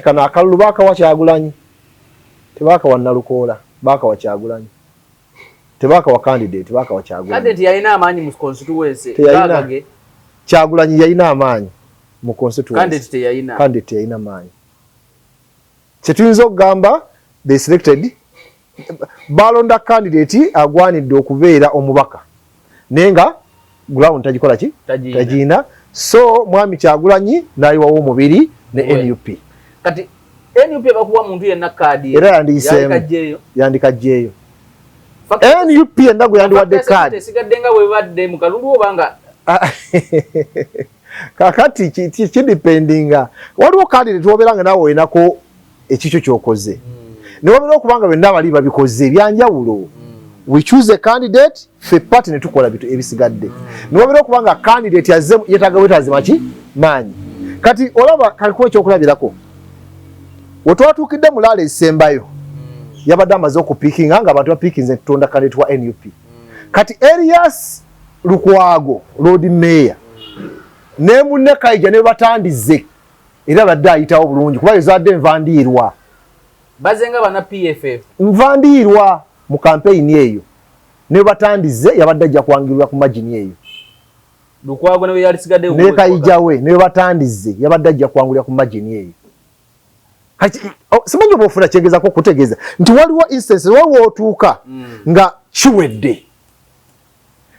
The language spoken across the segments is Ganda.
Kana akalulu baka wa Kyagulanyi tebaka wa Nalukoola baka wa Kyagulanyi tebaka wa candidate baka wa Kyagulanyi candidate yalina amaanyi mu constituency Kagage Kyagulanyi yalina amaanyi mu constituency candidate yalina amaanyi kyetuyinza okugamba they selected balonda candidate agwanidde okubeera omubaka nenga ground tagikola ki tagina so mwami Kyagulanyi nayiwawo omubiri ne NUP kati NUP bakuwa muntu yenna kadi era yandika jeyo NUP endago yandiwadde kadi sigadde nga bwe badde mu kalulu obanga kakati kidipendinga waliwo kadi tuoberanga nawe wenako ekikyo kyokoze ne wabera okubanga benna bali babikoze ebyanjawulo we choose a candidate fe party ne tukola bitu ebisigadde ne wabera okubanga candidate yazze yetagawetaze maki manyi kati olaba kalikuwa ekyokulabirako wotwatukidde mulala esembayo yabadde amaze okupikinga nga abantu bapikinze tutonda candidate wa NUP kati Elias Lukwago Lord Mayor ne munne Kaija ne batandize era badde ayitawo bulungi kuba ezadde envandiirwa bazenga bana PFF nvandiirwa mu campaign eyo ne batandize yabadde ajja kwangirwa ku margin eyo Lukwago ne yalisigadde ne Kaija we ne batandize yabadde ajja kwangirwa ku margin eyo simanyi bwofuna kyegezako kutegeeza nti waliwo instance waliwo otuuka nga kiwedde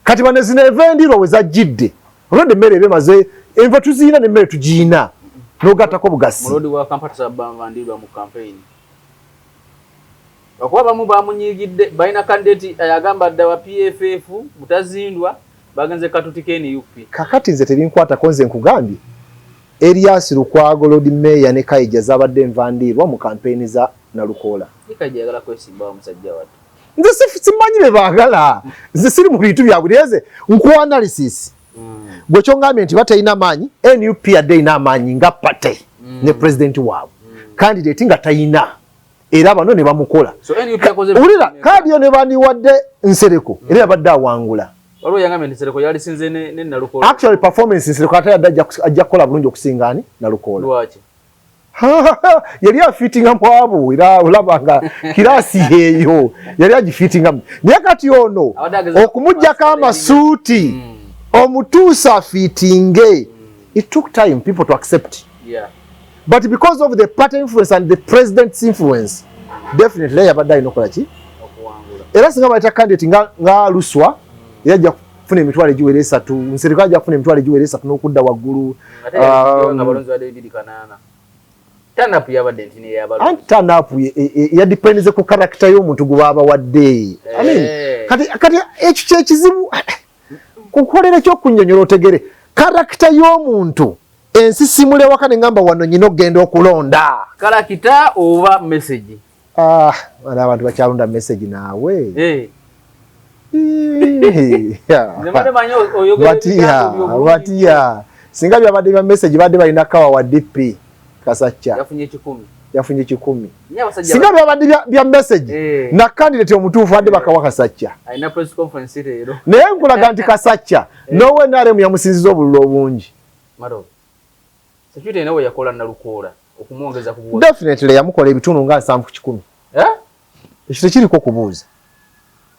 kati bane zino evendiirwa we zajjidde olwedde emmere ebemaze enva tuziina nemmere tugiina n'ogattako bugasi mulodi wa Kampala sabbanvandiirwa mu campaign bakuba bamu bamunyigidde balina candidate ayagamba dda wa PFF butazindwa bagenze katutika NUP kakati nze tebinkwatako nze nkugambye Elias Lukwago Lord Mayor ne Kaija zabadde envandiirwa mu campaign za Nalukoola. Kaija yagala kwesimba omusajja watu. Nze simanyi be baagala. Nze siri mu bintu bya bulyeze nku analysis. Gwe kyongambye nti batayina amaanyi NUP yadde ina amaanyi nga party ne president waabwe. Candidate nga tayina era bano ne bamukola. So NUP yakoze ulira kadi yo ne bandiwadde Nsereko era yabadde awangula. Waliwo yangambe Nsereko yali sinze ne Nalukoola. Actually performance Nsereko ate yadde ajja kukola bulungi okusingani Nalukoola. Lwaki? Yali afitinga mpwabu era olabanga kirasi eyo yali agifitinga naye kati ono okumujjako amasuuti omutuusa afitinge it took time people to accept but because of the party influence and the president's influence definitely yabadde alina okukola ki era singa bayita candidate nga Luswa yajja kufuna emitwalo egiwera 3 Nsereko ajja kufuna emitwalo egiwera 3 n'okudda waggulu Turn-up yabadde ntini yabalungi. Turn-up yadipendize ku character y'omuntu gwe baba wadde. Kati ekyo kyekizibu kukolera ky'okunnyonnyola otegere character y'omuntu ensisimule waka ne ngamba wano nyina okgenda okulonda. Character oba message? Wano abantu bakyalonda message naawe. Batiya. Singa byabadde bya message badde balina kawa wa DP. Kasacha yafunye 10 singa byabadde bya message na candidate omutuufu adde bakawa Kasacha aina press conference leero naye nkulaga nti Kasacha nowe naremu yamusinziza obululu obungi maro security nawe yakola Nalukoola okumwongeza ku definitely yamukola ebitundu nga 7 ekyo kiriko kubuuza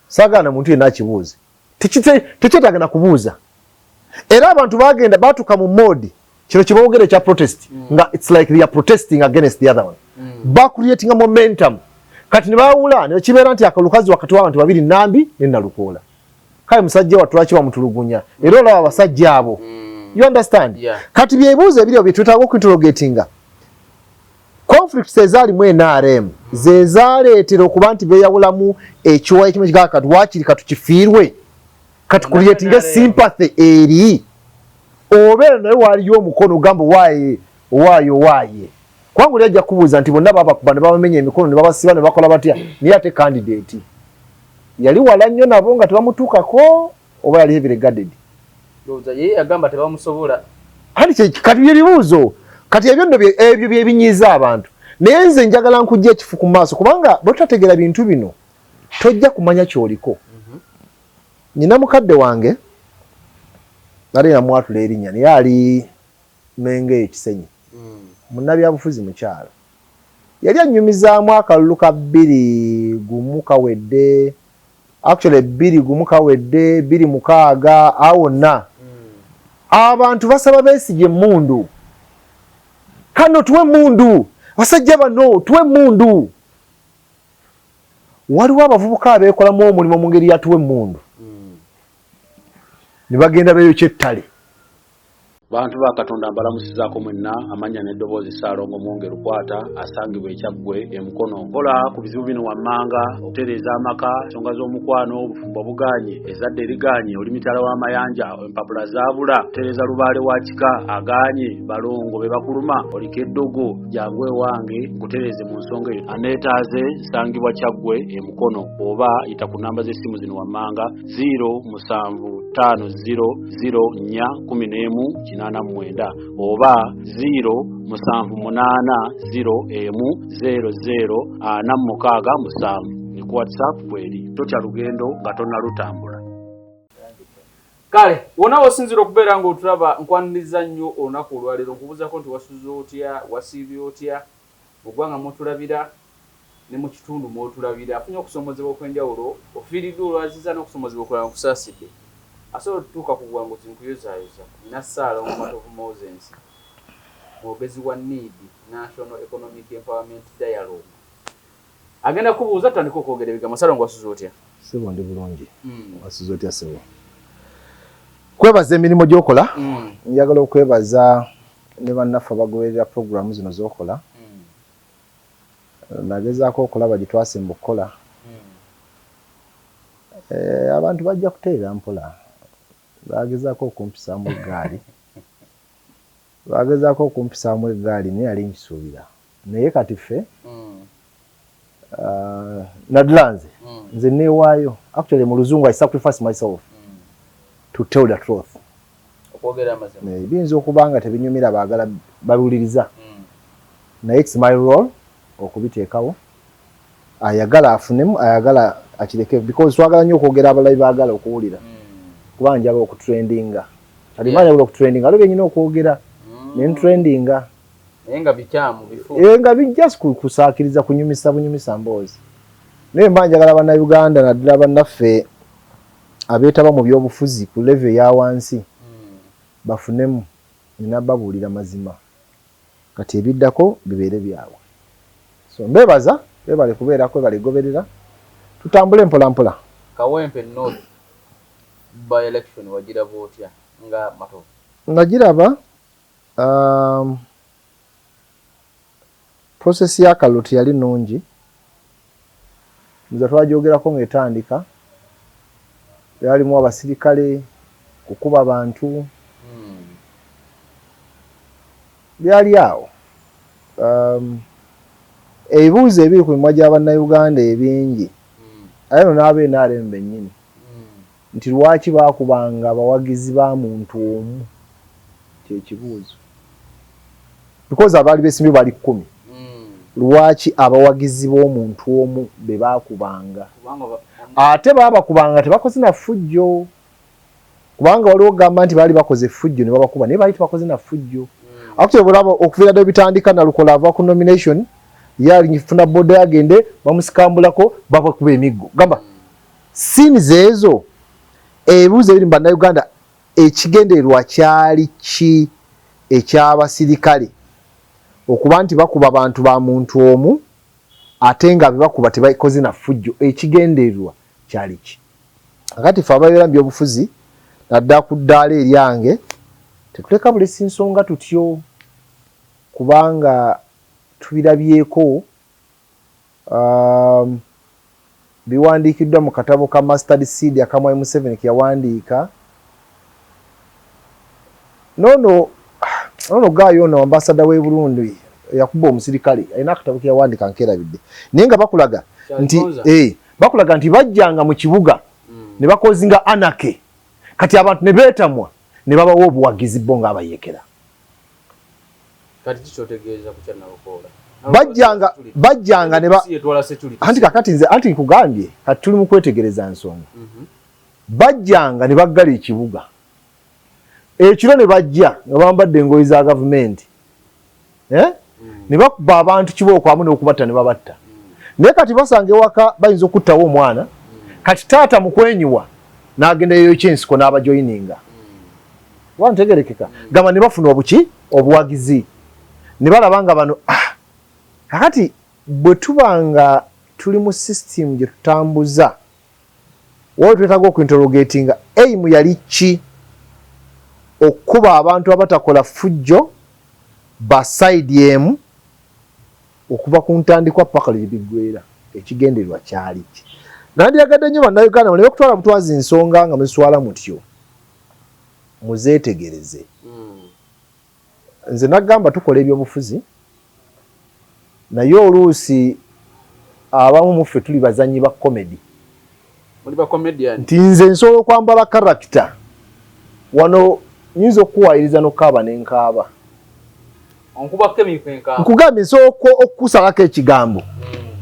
sagana muntu yenna akibuuze tekyetaaga na kubuuza era abantu bagenda batuka mu mode kino kibogere kya protest nga it's like they are protesting against the other one ba creating a momentum kati ne bawula ne kibeera nti akalukazi wakati w'abantu babiri Nambi ne Nalukoola kale musajja watulaki wa mutulugunya era olaba abasajja abo you understand kati byebuuze ebiri byetutaga okuinterrogatinga conflicts ezaali mu NRM zezaaleetera okuba nti beeyawulamu ekiwayi kimu kikakati wakiri katukifiirwe kati creating sympathy eri obeera naye waliyo omukono gamba waaye kwangu lyajja kubuuza nti bonna babakuba ne babamenya emikono ne babasiba ne bakola batya naye ate candidate yali wala nnyo nabo nga tebamutuukako oba yali ebiregaded agamba tebamusobola kati byebibuuzo kati ebyo byebinyiiza abantu naye nze njagala nkujja ekifu ku maaso kubanga bwe tutategeera bintu bino tojja kumanya kyoliko nyina mukadde wange nali namwatula erinnya naye ali Menge Ekisenyi munnabyabufuzi mukyala yali anyumizaamu akalulu ka 2 kawedde, actually 2 kawedde 26 awonna. Abantu basaba Besigye emmundu. Kano tuwe mundu. Basajja bano tuwe mundu. Waliwo abavubuka abeekolamu omulimu mu ngeri ya tuwe mundu. Ne bagenda beeyokya ettale. Bantu ba Katonda mbalamusizaako mwenna amanya n'eddoboozi Ssaalongo Mwonge Lukwata asangibwa e Kyaggwe e Mukono. Kola ku bizibu bino wammanga, okutereeza amaka, ensonga z'omukwano, obufumbo buganye, ezadde eriganye, oli mitala w'amayanja, empapula zaabula, okutereeza lubaale wa kika, aganye, balongo be bakuluma, oliko eddogo, jangu ewange, nkutereeze mu nsonga eyo. Aneetaaze nsangibwa Kyaggwe e Mukono, oba yita ku nnamba z'essimu zino wammanga 075000411 oba 078010046 ni ku WhatsApp kweri. Totya lugendo nga tonnalutambula. Kale wona osinzira okubeera nga otulaba nkwaniriza nnyo olunaku olwaleero nkubuuzako nti wasuze otya, wasiibye otya, mu ggwanga mwotulabira ne mu kitundu mwotulabira, afunye okusomozebwa okw'enjawulo, ofiiriddwa olwaziza n'okusomozebwa okulala nkusaasidde. Asobola tutuuka ku bwanguzi nkuyozaayoza nina Ssaalongo Matovu Moses, mwogezi wa NED, National Economic Empowerment Dialogue. Agenda kubuuza tutandika okwogera ebigambo. Ssaalongo wasuze otya? Sebo ndi bulungi. Wasuze otya sebo? Kwebaza emirimu gy'okola. Njagala okwebaza ne bannaffe abagoberera programu zino z'okola. Nagezaako okulaba gye twasemba okukola. Abantu bajja kuteera mpola. Bagezaako okumpisaamu eggaali. Naye yali nkisuubira. Naye kati ffe nadulanze nze neewaayo. Actually mu luzungu I sacrifice myself to tell the truth. Okwogera amazima. Biyinza okuba nga tebinyumira baagala babiwuliriza. Naye it's my role okubiteekawo. Ayagala afunemu, ayagala akireke, because twagala nnyo okwogera abalabi baagala okuwulira. Kuba njagala okutrendinga. Kati njagala okutrendinga, alo byennyina okwogera ne ntrendinga. Naye nga bikyamu bifu. Nga bijja kusaakiriza bunyumisa mboozi. Naye mba njagala bannayuganda naddala bannaffe abeetaba mu byobufuzi ku level ya wansi bafunemu, nina babuulira mazima. Kati ebiddako bibeere byabwe. So mbebaza, bebale kubeerako, bebale goberera. Tutambule mpola mpola. Kawempe North by election wagiraba otya nga Matovu? Nagiraba process ya kaloti yali nungi. Nze twagyogerako ng'etandika. Yalimu abasirikale kukuba abantu. Byali awo. Ebibuuzo ebiri ku mimwa gy'Abannayuganda ebingi. Aye n'abeNRM bennyini. Nti lwaki baakubanga abawagizi ba muntu omu? Kye kibuuzo. Because abaali beesimbye bali 10. Lwaki abawagizi b'omuntu omu be baakubanga? Ate baabakubanga tebakoze na ffujjo. Kubanga waliwo gamba nti baali bakoze ffujjo ne babakuba, naye baali tebakoze na ffujjo. Actually bulaba okuviira ddala bitandika Nalukola ava ku nomination, yali nyifuna boda agende bamusikambulako babakuba emiggo. Gamba scenes ezo ebibuuzo ebiri mu Bannayuganda, ekigendererwa kyali ki eky'abasirikale okuba nti bakuba abantu ba muntu omu ate nga bebakuba tebakoze na ffujjo? Ekigendererwa kyali ki? Akati ffe ababeera mu byobufuzi nadda ku ddaala eryange tetuleka bulesi nsonga tutyo, kubanga tubirabyeko. Biwandiikiddwa mu katabo ka Mustard Seed akamwa M7 keyawandiika. Nono gaayo ono ambasada w'e Burundi yakuba omusirikale alina akatabo keyawandiika nkerabidde. Naye nga bakulaga nti bajjanga mu kibuga ne bakozinga anake, kati abantu ne beetamwa ne babawo obuwagizi bo ng'abayekera. Kati kikyotegeeza ku Nalukola. Bajjanga ne anti kakati nze anti nkugambye kati tuli mu kwetegereza nsonga. Bajjanga ne baggala ekibuga. Ekiro ne bajja nga bambadde engoye za gavumenti. ne bakuba abantu kibooko amu n'okubatta ne babatta naye kati basanga ewaka bayinza okuttawo omwana kati taata mu kwenyiwa n'agenda eyo kyensiko n'abajoyininga wantegerekeka gamba ne bafuna obuwagizi ne balaba nga bano kakati bwe tubanga tuli mu system gye tutambuza waliwo twetaaga okuinterrogatinga aim yali ki okuba abantu abatakola fujjo basaidi emu okuva ku ntandikwa paka libiggwera ekigendererwa kyali ki nandyagadde nnyo bannayuganda muleme kutwala butwazi ensonga nga muswala mutyo muzeetegereze nze nagamba tukola ebyobufuzi naye oluusi abamu muffe tuli bazanyi ba komedi nti nze nsobola okwambala karakita wano nyinza okuwayiriza n'okaaba n'enkaaba nkugambye nsobola okukusalako ekigambo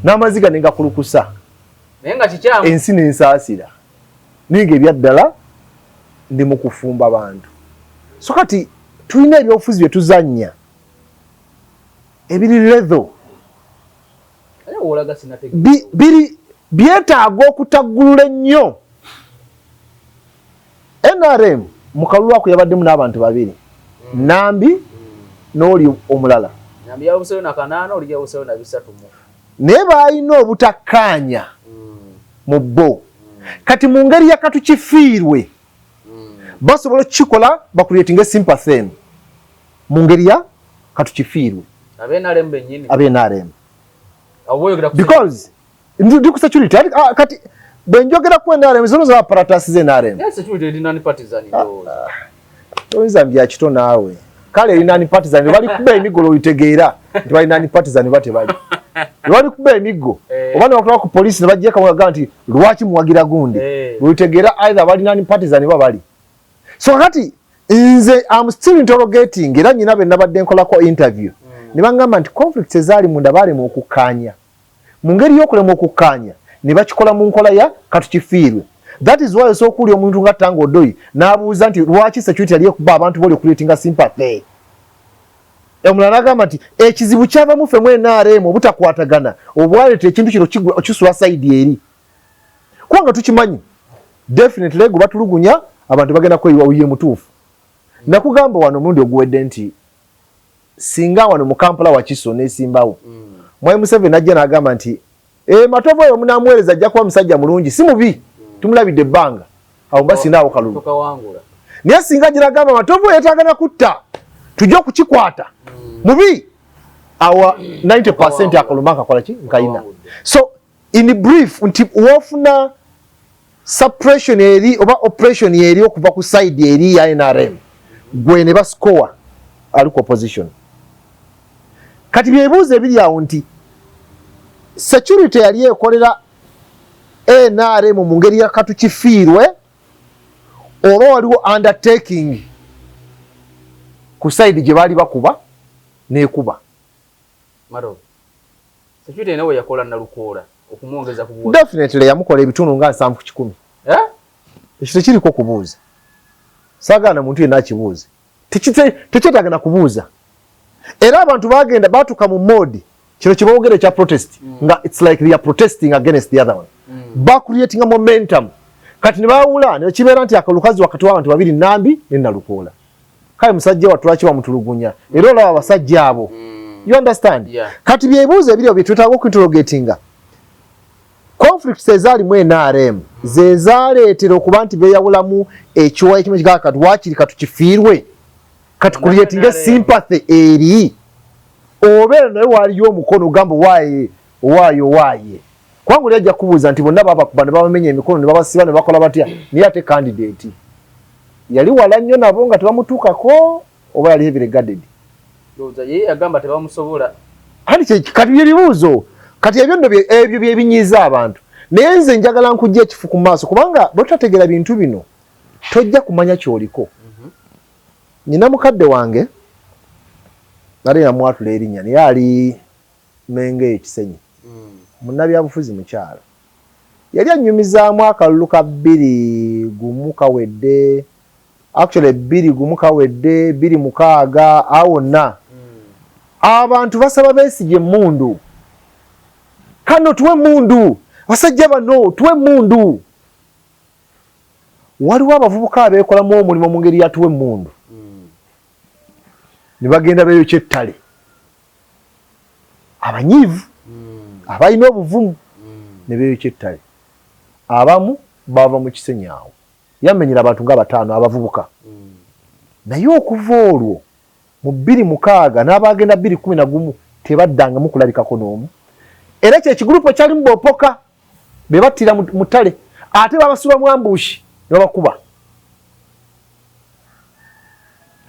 n'amaziga ne ngakulukusa ensi n'ensaasira ninga ebyaddala ndi mu kufumba bantu so kati tulina ebyobufuzi bye tuzannya ebiri leatho byetaaga okutaggulula ennyo. NRM mu kalulu ako yabaddemu n'abantu babiri Nambi n'oli omulala naye baalina obutakkaanya mu bo kati mu ngeri ya katukifiirwe basobola okukikola bakuleetinga sympathy mu ngeri ya katukifiirwe ab'NRM because ndi ku security kati bwe njogera ku NRM zono za apparatus z'NRM oyinza bya kito naawe kale erinani partisan bali kuba emiggo oyitegeera nti balinani partisan bate bali bali kuba emiggo oba ne bakola ku police ne bajjeka mugaga nti lwaki muwagira gundi oyitegeera either balinani partisan bali so kati nze am still interrogating era nyina be nabadde nkolako interview ne bangamba nti conflicts ezaali munda bali mu okukkaanya mu ngeri y'okulema okukkaanya ne bakikola mu nkola ya katukifiirwe. That is why so kuli omuntu nga Tango Doi n'abuuza nti lwaki security yali ekuba abantu boli okuleetinga sympathy. Omulala agamba nti ekizibu kyava mufe mu NRM obutakwatagana obwaleeta ekintu kino okisula side eri. Kubanga tukimanyi definitely guba tulugunya abantu bagenda kweyiwa uye mutuufu. Nakugamba wano mulundi oguwedde nti singa wano mu Kampala wakiso n'esimbawo. Mwai Museveni najja n'agamba nti Matovu oyo munamwereza ajja kuba musajja mulungi si mubi tumulabidde ebbanga awo basi naawo kalulu naye singa giragamba Matovu yetaagana kutta tujja okukikwata mubi awo 90% akaluma kakola ki nkayina so in brief nti wofuna suppression eri oba operation eri okuva ku side eri ya NRM gwe ne bascore ali ku opposition kati byebuuzo ebiri awo nti security yali ekolera NRM mu ngeri ya katukifiirwe oba waliwo undertaking ku side gye baali bakuba n'ekuba security nawe yakola nalukoola okumwongeza ku buwa definitely yamukola ebitundu nga 7-10 ekyo tekiriko kubuuza saagaana muntu yenna akibuuze tekyetaaga na kubuuza era abantu bagenda batuka mu mode kino kiboogere kya protest nga it's like they are protesting against the other one creating a momentum kati ne bawula ne kibeera nti akalukazi wakati w'abantu babiri Nambi ne Nalukoola kale musajja watu lwaki bamutulugunya era olaba abasajja abo you understand kati byebuuzo ebiri bye twetaaga okuinterrogatinga conflicts ezaali mu NRM ze zaaleetera okuba nti beeyawulamu ekiwayi kimu kigaa kati waakiri katukifiirwe kati creating sympathy eri obeera naye waaliyo omukono gamba waaye kwangu lyajja kubuuza nti bonna babakuba ne babamenya emikono ne babasiba ne bakola batya naye ate candidate yali wala nnyo nabo nga tebamutuukako oba yali heavily guarded ye yagamba tebamusobola kati byebibuuzo kati ebyo byebinyiiza abantu naye nze njagala nkujja ekifu ku maaso kubanga bwe tutategeera bintu bino tojja kumanya kyoliko nyina mukadde wange nali namwatula erinnya naye ali Menge Ekisenyi munnabyabufuzi mukyala yali annyumizaamu akalulu ka 2 kawedde actually 2 kawedde 26 awonna abantu basaba Besigye mundu kano tuwe mundu basajja bano tuwe mundu waliwo abavubuka abeekolamu omulimu mu ngeri yatuwe mundu ne bagenda beeyokya ettale abanyiivu abalina obuvumu ne beeyokya ettale abamu bava mu kisenyi awo yamenyera abantu nga 5 abavubuka naye okuva olwo mu 2006 n'abagenda 2011 tebaddangamu kulabikako n'omu era kye kigurupu ekyalimu Boopoka be battira mu ttale ate babasuba mu ambushi ne bakuba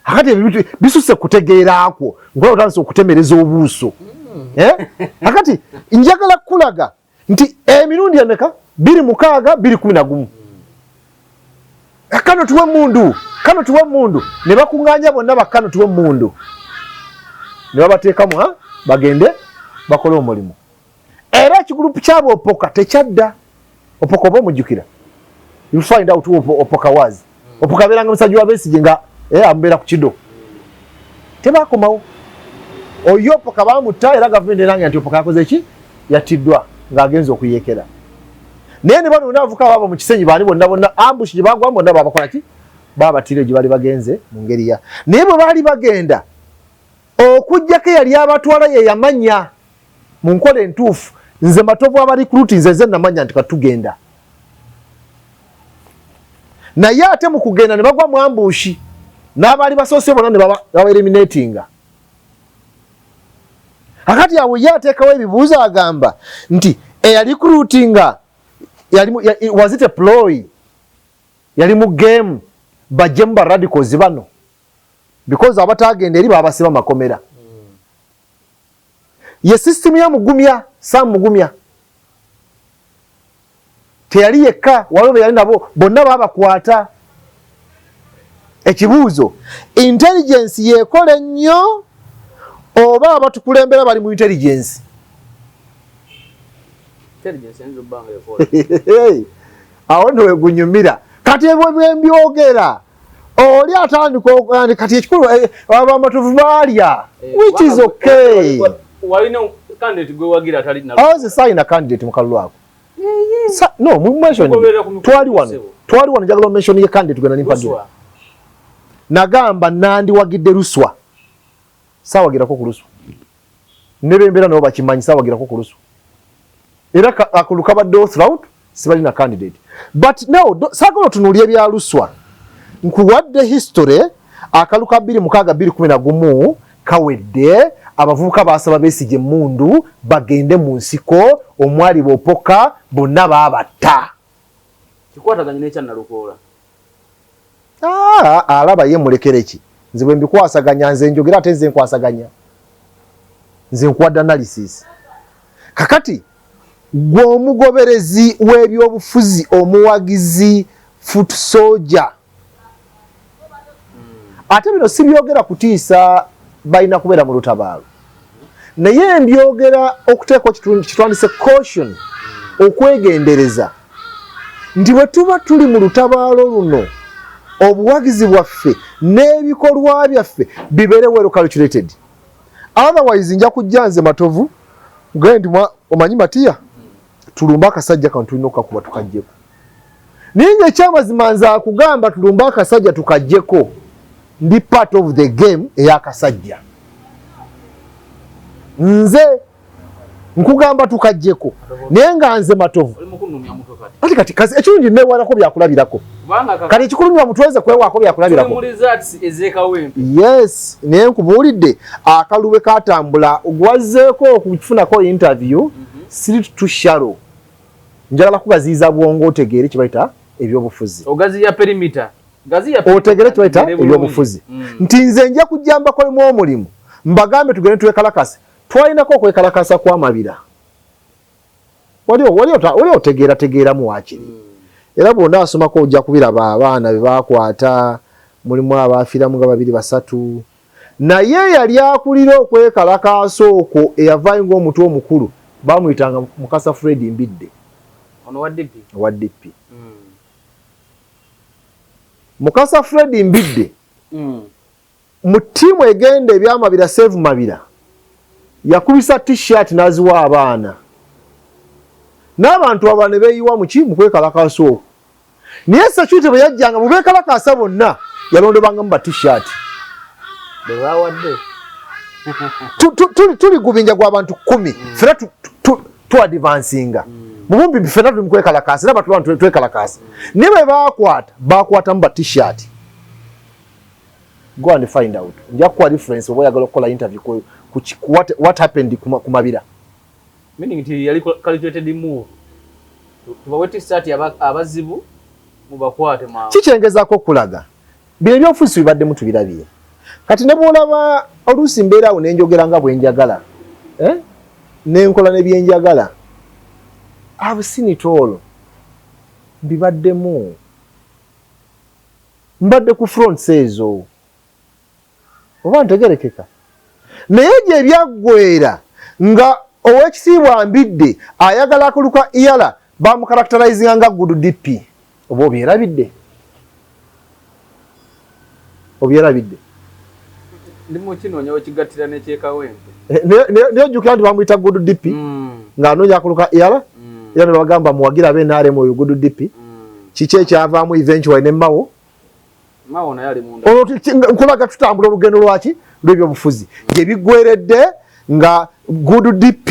akati ebintu bisuse kutegeeraako ngoba otandise okutemereza obuuso akati njagala kulaga nti emirundi emeka 2006 2011 kano tuwe mundu ne bakuŋŋaanya bonna bakkano tuwe mundu ne babateekamu bagende bakole omulimu era ekigurupu kya Boopoka tekyadda Opoka oba omujjukira you find out who Opoka was Opoka abeeranga musajja wa Besigye nga amubeera ku kido tebakomawo oyo Opoka baamutta era gavumenti erange nti Opoka yakoze ki yattiddwa ng'agenza okuyeekera naye ne bano abavubuka baaba mu kisenyi baani bonna ambushi gye bagwamu bonna babakola ki baabattira gye bali bagenze mu ngeri ya naye bwe baali bagenda okujjako eyali abatwala ye yamanya mu nkola entuufu nze Matovu abarikuluti nze namanya nti katugenda naye ate mu kugenda ne bagwa mu ambushi n'abaali basoose bonna ne baba eliminatinga akati awo ye ateekawo ebibuuzo agamba nti eyalikulutinga was it a ploy yali mu game bajjemu ba radicals bano because abatagenda eri babasiba makomera ye system ya Mugumya Sam Mugumya teyali yekka waliwo yali nabo bonna babakwata ekibuuzo intelligence yekola nnyo oba abatukulembera bali mu intelligence awo nwe gunyumira kati ebwe mbyogera oli atandika kati ekikulu Abamatovu baalya which is okay walina candidate gwe wagira atali na aze sayina candidate mu kalulu ako no mu mention twali wano jagala mention ye candidate gwe nimpadde nagamba Nandi wagidde Luswa sawagirako ku Luswa nebembera no bakimanyi sawagirako ku Luswa era akuluka badde throughout sibali na candidate but no sakono tunulie bya Luswa nkuwadde history akaluka 2011 kawedde abavubuka basaba Besigye mundu bagende mu nsiko omwali Boopoka bonna babatta kikwataganye n'ekya Nalukoola alaba ye mulekereki nze bwe mbikwasaganya nze njogera ate nze nkwasaganya nze nkuwadde analysis kakati gwe omugoberezi w'ebyobufuzi omuwagizi foot soldier ate bino sibyogera kutiisa balina kubeera mu lutabaalo naye mbyogera okuteeka kitwandise caution okwegendereza nti bwe tuba tuli mu lutabaalo luno obuwagizi bwaffe n'ebikolwa byaffe bibeere well calculated otherwise nja kujja nze Matovu nti omanyi Matiya tulumba akasajja kano tulina okukakuba tukajjeko naye ekyamazima nze akugamba tulumba akasajja tukajjeko ndi part of the game ey'akasajja nze nkugamba tukajjeko naye nga nze Matovu kati kazi ekirungi neewalako byakulabirako kati ekikulumya mutweze kwewaako byakulabirako yes naye nkubuulidde akalube katambula ogwazzeeko okufunako interview siri tushalo njagala kugaziiza bwongo otegeere kibayita ebyobufuzi ogaziya perimeter otegere kibayita ebyobufuzi nti nze nja kujja mbakolemu omulimu mbagambe tugende twekalakase twalinako okwekalakasa kw'amabira wali otegeerategeeramu waakiri era bwonna asomako ojja kubiraba abaana be baakwata mulimu abaafiiramu nga 2 3 naye yali akulira okwekalakaasa okwo eyavaayo ng'omutwe omukulu baamuyitanga Mukasa Fred Mbidde wa DP Mukasa Fred Mbidde mu ttiimu egenda ebyamabira Save Mabira yakubisa t-shirt naziwa abaana n'abantu abane beeyiwa muki mukwekalakasa okwo naye security bwe yajjanga mu beekalakasa bonna yalondebanga mu ba t-shirt tuli gubinja gw'abantu 10 fera tu advancinga mubumbi fera tuli mukwekalakasa n'abantu bantu twekalakasa naye bwe bakwata mu ba t-shirt. Go and find out. Nja kuwa reference oba oyagala okukola interview ku what happened ku Mabira. Meaning nti yali calculated move. Tubawe t-shirt abazibu mubakwate ma. Kikyengezako okulaga. Bino by'ofuusi bibadde mutubirabye. Kati ne bw'olaba oluusi mbeera awo nenjogera nga bwe njagala. Nenkola ne bye njagala. I've seen it all. Bibaddemu. Mbadde ku front sezo. Oba ntegerekeka. Naye gye byaggweera nga ow'ekitiibwa Mbidde ayagala akuluka iyala bamukarakitalizinga nga Good DP. Oba obyerabidde? Obyerabidde? Ndi mu kinoonya wekigattira n'ekyekawempe. Naye ojjukira nti bamuyita Good DP ng'anoonya akuluka iyala era ne bagamba muwagira ab'NRM oyo Good DP. Kiki ekyavaamu eventually ne Mao? Mao naye ali munda. Nkulaga tutambula olugendo lwaki lw'ebyobufuzi gye biggweredde nga Good DP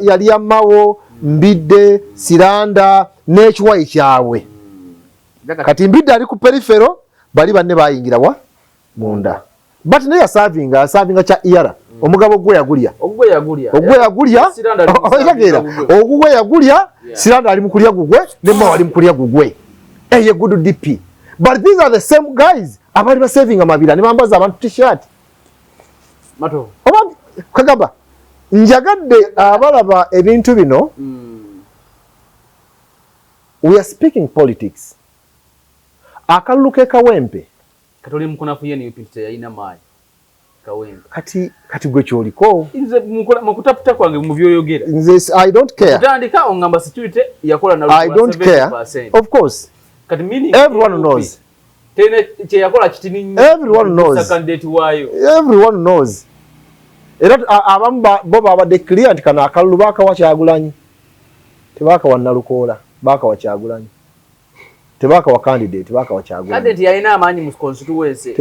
yali ya Mao, Mbidde, Siranda n'ekiwayi kyabwe. Kati Mbidde ali ku perifero bali banne bayingira wa munda. But naye asavinga kya iyara omugabo gwe yagulya. Ogwe yagulya. Ogwe yagulya. Siranda ali mu kulya gugwe ne Mao ali mu kulya gugwe. Eye Good DP. But these are the same guys abali basaving Mabira ne bambaza abantu t-shirt. Mato. Oba kagaba njagadde abalaba ebintu bino. We are speaking politics. Akaluke Kawempe. Katoli mukona kuye ni upite yayina mayi. Kawempe. Kati gwe kyoliko. Nze mukutaputa kwange mu byoyogera. Nze I don't care. Kutandika ongamba security yakola na I don't care. Of course. Kati meaning everyone knows. Tene kye yakola kitini. Everyone knows. Candidate wayo. Everyone knows. Era abamu bo babadde clear nti kana akalulu baakawa Kyagulanyi. Tebakawa Nalukoola, baakawa Kyagulanyi. Tebakawa candidate, baakawa Kyagulanyi. Candidate yalina amaanyi mu constituency.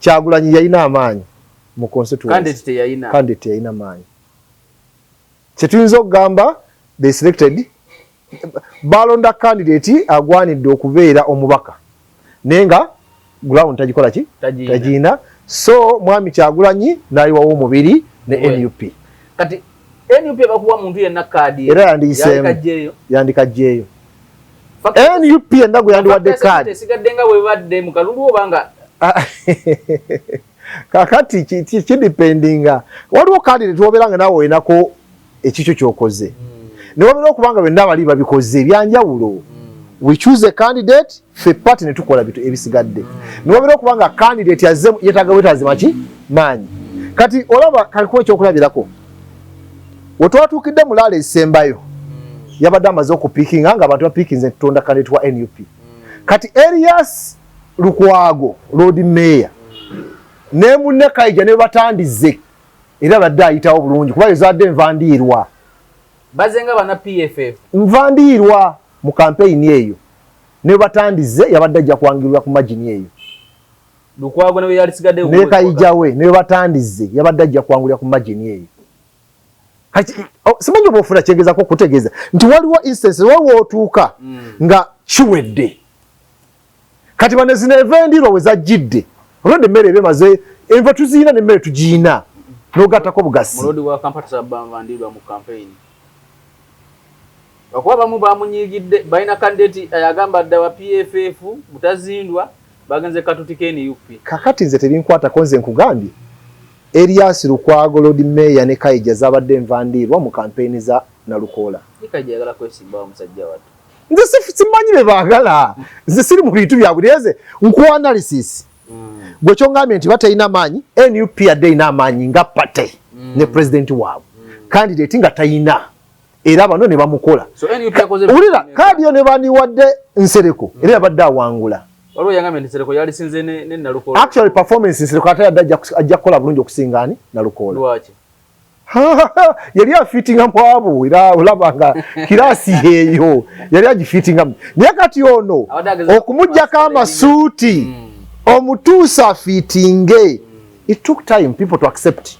Kyagulanyi yalina amaanyi mu constituency. Candidate yalina amaanyi. Kyetuyinza okugamba they selected balonda candidate agwanidde okubeera omubaka. Nenga ground tagikola ki? Tagina. So mwami Kyagulanyi nayiwawo omubiri ne NUP. Kati NUP bakuwa muntu yenna kadi era yandika jeyo. NUP endago yandiwadde kadi. Sigaddenga bwe badde mu kalulu obanga kakati kidipendinga. Waliwo kadi tuoberanga nawe olinako ekikyo kyokoze. Ne wabera okubanga benna bali babikoze ebyanjawulo. We choose a candidate fe party ne tukola bitu ebisigadde. Ne wabera okubanga candidate yazze yetaga wetaze maki manyi. Kati olaba kalikuwa ekyokulabirako. Otwatukidde mulala esembayo. Yabadde amaze okupikinga nga abantu bapikinze tutonda candidate wa NUP. Kati Elias Lukwago Lord Mayor ne munne Kaija ne batandize era badde ayitawo bulungi kuba ezadde nvandiirwa. Bazenga bana PFF. Nvandiirwa mu campaign eyo. Ne batandize yabadde ajja kwangirwa ku margin eyo. Lukwago ne yali sigadde ne Kaija we ne batandize yabadde ajja kwangirwa ku margin eyo. Kati simanyi bofuna kyengeza ko kutegeeza nti waliwo instance waliwo otuuka nga kiwedde. Kati bane zina evendirwa we zajjidde. Olwedde emmere ebemaze enva tuziina n'emmere tugiina. N'ogattako bugasi. Mulodi wa Kampala sabbanvandirwa mu campaign. Bakuba bamu bamunyigidde balina candidate ayagamba dda wa PFF butazindwa bagenze katutika NUP. Kakati nze tebinkwatako nze nkugambye. Elias Lukwago Lord Mayor ne Kaija zabadde nvandirwa mu campaign za Nalukoola. Kaija yagala kwesimba omusajja watu. Nze simanyi be baagala. Nze siri mu bintu bya bulyeze nku analysis. Gwe kyongambye nti batalina maanyi NUP yadde ina amaanyi nga pate ne president waabwe. Candidate nga tayina. Era bano ne bamukola. So NUP yakoze ulira kadi yo ne baniwadde Nsereko era yabadde awangula. Waliwo yangamye Nsereko yali sinze ne Nalukoola. Actually performance Nsereko ate ajja kukola bulungi okusingani Nalukoola. Lwaki? yali afitinga mwabo era olabanga kirasi eyo yali agifitinga naye kati ono okumujjako amasuuti omutuusa afitinge it took time people to accept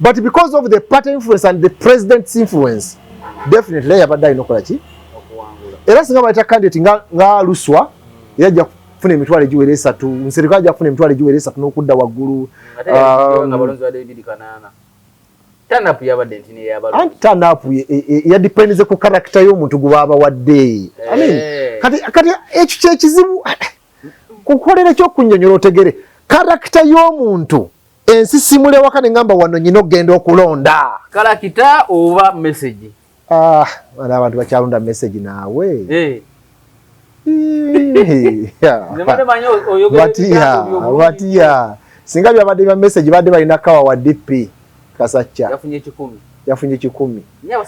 but because of the party influence and the president's influence definitely yabadde alina okukola ki era singa baleta candidate nga Luswa yajja kufuna emitwalo egiwera 3 nserikali ajja kufuna emitwalo egiwera 3 n'okudda waggulu Tanapu yadipendize ku character y'omuntu gubaba wadde. Kati ekyo kyekizibu kukolera kyo kunnyonnyola otegere character y'omuntu ensi simule wakane ngamba wano nyino ogenda okulonda. Character oba message. Wala abantu bakyalonda message naawe. Batia. Singa byabadde bya message badde balina kawa wa DP. Kasacha yafunye 10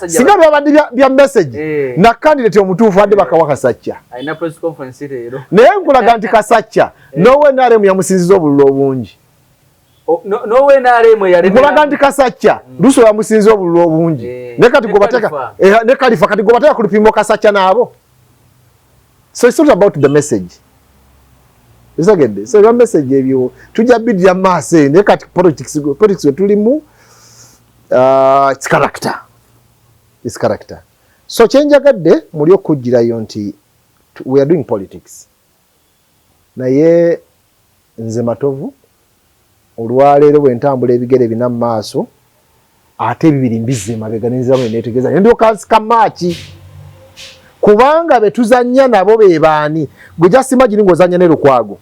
singa byabadde bya message na candidate omutuufu adde bakawa Kasacha aina press conference leero naye nkulaga nti Kasacha nowe nalemu yamusinziza obululu obungi nowe nalemu yali nkulaga nti Kasacha Luso yamusinziza obululu obungi ne kati gobateka ne Khalifa kati gobateka ku lupimo Kasacha nabo so it's not about the message isagende so the message ebyo tujja bidya maase ne kati politics tulimu it's character so chenjagadde muli okujirayo nti we are doing politics naye nze Matovu olwaleero bwentambula ebigere bina maaso ate bibiri mbize mabeganiza mwe netegeza ndio kamachi kubanga betuzanya nabo bebaani gwe just imagine ngozanya ne Lukwago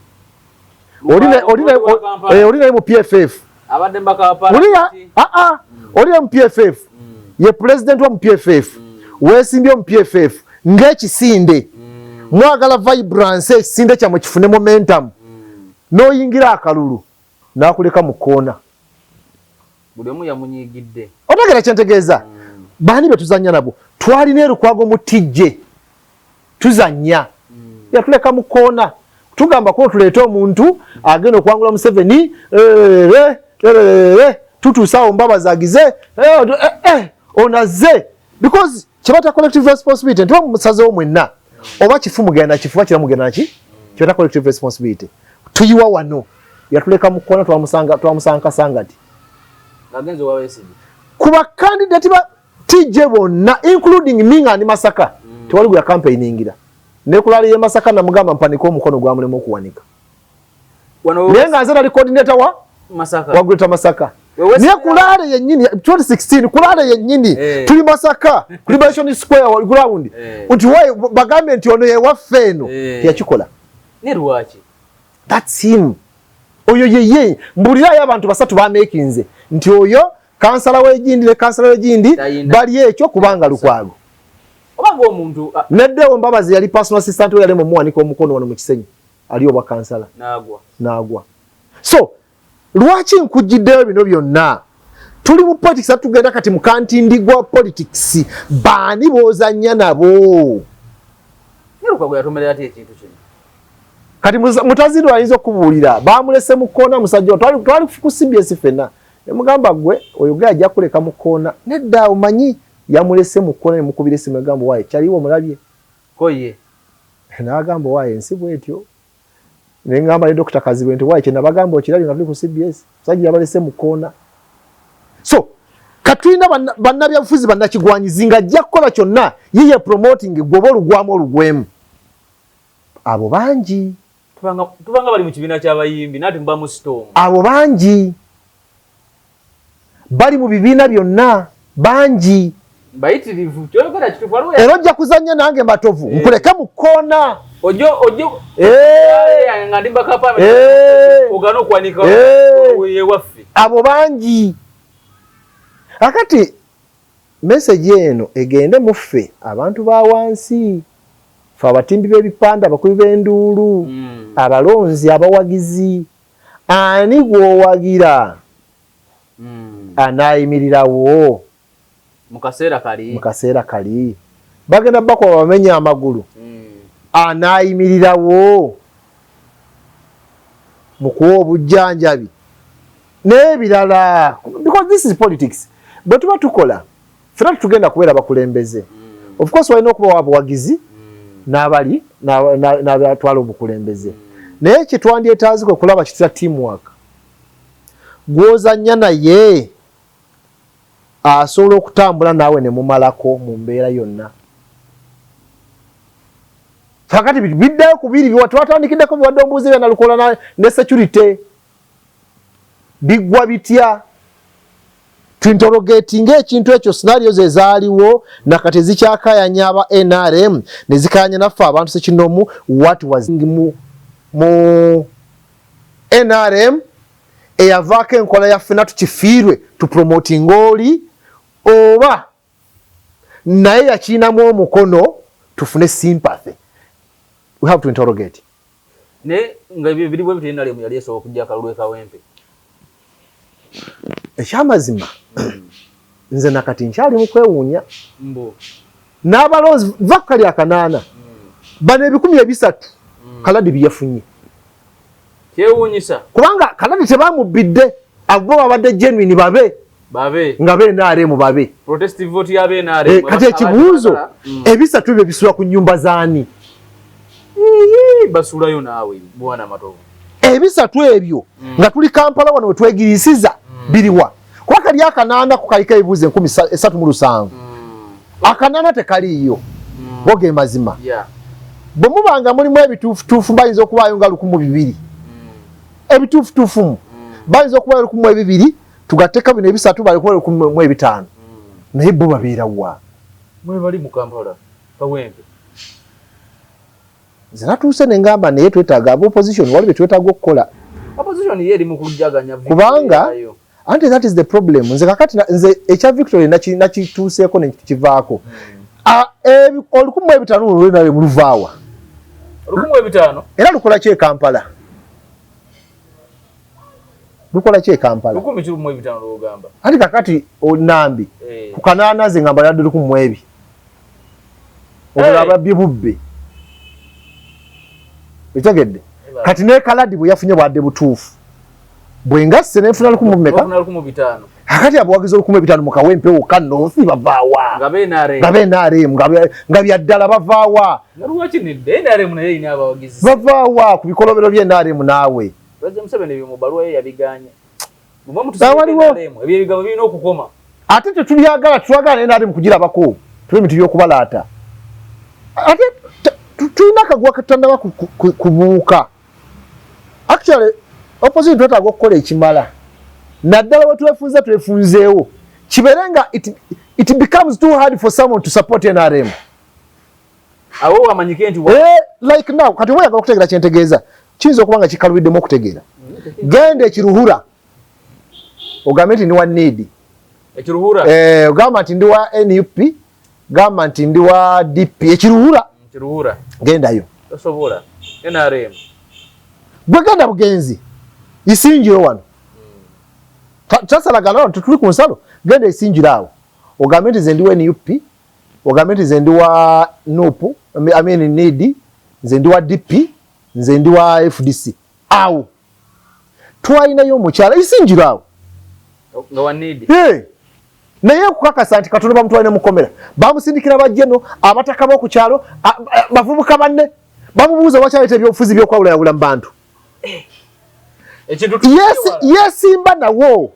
olina mu PFF abadde mbaka pa olina mu PFF ye president wa mu PFF wesimbye mu PFF ng'ekisinde mwagala vibrance ekisinde kyamwe kifune momentum noyingira akalulu nakuleka mu kona buli omu yamunyigidde otegera kyentegeeza baani betuzanya nabo twalina Lukwago mu tijje tuzanya yatuleka mu kona tugamba ko tuleeta omuntu agenda okwangula Museveni tutuusawo mbabazi agize onaze because kibata collective responsibility nti bamusazewo mwenna oba kifu mugenda kifuba kira mugenda naki kibata collective responsibility tuyiwa wano yatuleka mu kona twamusanga sangati agenzo wawesidi kuba candidate ba tije bonna including Minga ni Masaka tewali gwa campaigningira ne kulali ye Masaka na mugamba mpaniko omukono gwa mulemo okuwanika nenga azera coordinator wa Masaka waguleta Masaka niye kulale yennyini 2016 kulale yennyini tuli Masaka Liberation Square ground unti why bagambe nti ono ye wafeno yakikola ne ruwachi that's him oyo yeye mbulira y'abantu basatu ba makinze nti oyo kansala w'egindi ne kansala w'egindi bali ekyo kubanga Lukwago obanga omuntu neddewo Mbabazi yali personal assistant we yali mu muwanika omukono wano mu Kisenyi ali oba kansala nagwa so lwaki nkujjiddeyo bino byonna tuli mu politics atugenda kati mu kantindigwa politics baani bozanya nabo Lukwago yatumerera ati ekintu kino kati mutazirwa ayinza okubuulira bamulese mu koona musajja twali ku CBS fena emugamba gwe oyo gwe ajja kuleka mu koona nedda omanyi yamulese mu koona ne mukubira esimu egamba waaye kyaliwo mulabye koye n'agamba waaye ensi bwetyo ne ngamba ne Dr. Kazibwe nti waaye kye nabagamba okirabye nga tuli ku CBS musajja yabalese mu koona so katulina bannabyabufuzi bannakigwanyizi nga ajja kukola kyonna yiye promoting gwoba olugwamu olugwemu abo bangi tubanga bali mu kibiina ky'abayimbi nati mba mu storm abo bangi bali mu bibiina byonna bangi bayitirivu kyogera kitufalu era ojja kuzanya nange Matovu nkuleke mu koona ojo ngandi bakapa ogana okwanika ye waffe abo bangi akati message eno egende muffe abantu ba wansi fa abatimbi b'ebipanda abakubi b'enduulu abalonzi abawagizi ani gwowagira anayimirirawo mu kaseera kali bagenda bakuba bamenya amagulu anayimirirawo mu kuwa obujjanjabi n'ebirala because this is politics bwe tuba tukola fena tugenda kubeera bakulembeze of course walina okuba wabuwagizi n'abali n'abatwala obukulembeze naye kyetwandyetaaziko okulaba kitira teamwork gw'ozannya naye asobola okutambula naawe ne mumalako mu mbeera yonna kakati biddayo ku biri twatwandikiddeko biwadde omubuuzi bya nalukola ne security biggwa bitya tuinterrogating ekintu ekyo scenarios ezaaliwo nakati ezikyakayanya aba NRM ne zikayanya naffe abantu sekinomu what was mu NRM eyavaako enkola yaffe natukifiirwe tupromoting oli oba naye yakiinamu omukono tufune sympathy. We have to interrogate. Ne nga bibiri bwe bitenda lemu yali esooka okujja Kalulu Kawempe. Ekyamazima nze nakati nkyali mu kwewuunya mbo n'abalonzi vakali akanaana bano 13 Kaladi byefunye kyewuunyisa kubanga Kaladi tebamubidde abo babadde genuine babe nga NRM babe protestive vote ya NRM kati ekibuuzo ebisatu bye bisula ku nyumba zaani basulayo naawe bwana matovu ebisatu ebyo nga tuli Kampala wano wetwegirisiza biriwa kuba kali akanaana ku kalika ebibuuzo 37 akanaana tekaliiyo boge mazima bwe mubanga mulimu ebituufutuufu bayinza okubaayo nga 1200 ebituufutuufu bayinza okubaayo 1200 tugatteka bino ebisatu balikuba 15 naye bo babeera wa mwe bali mu Kampala Kawempe nze natuuse ne ngamba naye twetaaga opposition wali bye twetaaga okukola opposition yeri mu kujjaganya kubanga anti that is the problem nze kakati nze ekya Victoria nakituuseeko nekivaako olukumu ebitano olwenale muluvaawa olukumu ebitano era lukola ki e Kampala lukola ki e Kampala lukumi kirumu ebitano lwogamba anti kakati onambi ku kanaana ze ngamba yadde lukumu ebi obulaba bibubbe etegedde kati ne Kaladi bwe yafunye bwadde butuufu bwengasse nenfuna lukumu mmeka akati abawagizi olukumu ebitano mu Kawempe wokka North bavaawa nga NRM nga byaddala bavaawa bavaawa ku bikolobero bye NRM naawe ate tetubyagala twagala NRM kugirabako tuli bintu byokubalaata ate tulina akagwa katandaba kubuuka actually opposition twetaaga okukola ekimala naddala we twefunzeewo kibeere nga it becomes too hard for someone to support NRM awo wamanyike nti like now kati oyagala okutegeera kyentegeeza kiyinza okuba nga kikalubiddemu okutegeera genda ekiruhura ogambe nti ndi wa need ekiruhura ogamba nti ndi wa NUP gamba nti ndi wa DP ekiruhura gendayo osobola NRM gwe genda bugenzi isinjiro wano tasalagana tutuli ku nsalo genda isinjiro awo ogambe nti ze ndi wa NUP ogambe nti ze ndi wa NUP need nze ndi wa DP nze ndi wa FDC awo twalinayo omukyala isinjiro awo nga wa need naye okukakasa nti Katonda bamutwalire mukomera bamusindikira bajjeno abataka b'okukyalo bavubuka banne bamubuuza wakyaleeta ebyobufuzi byokwawulayawula mu bantu yesimba nawo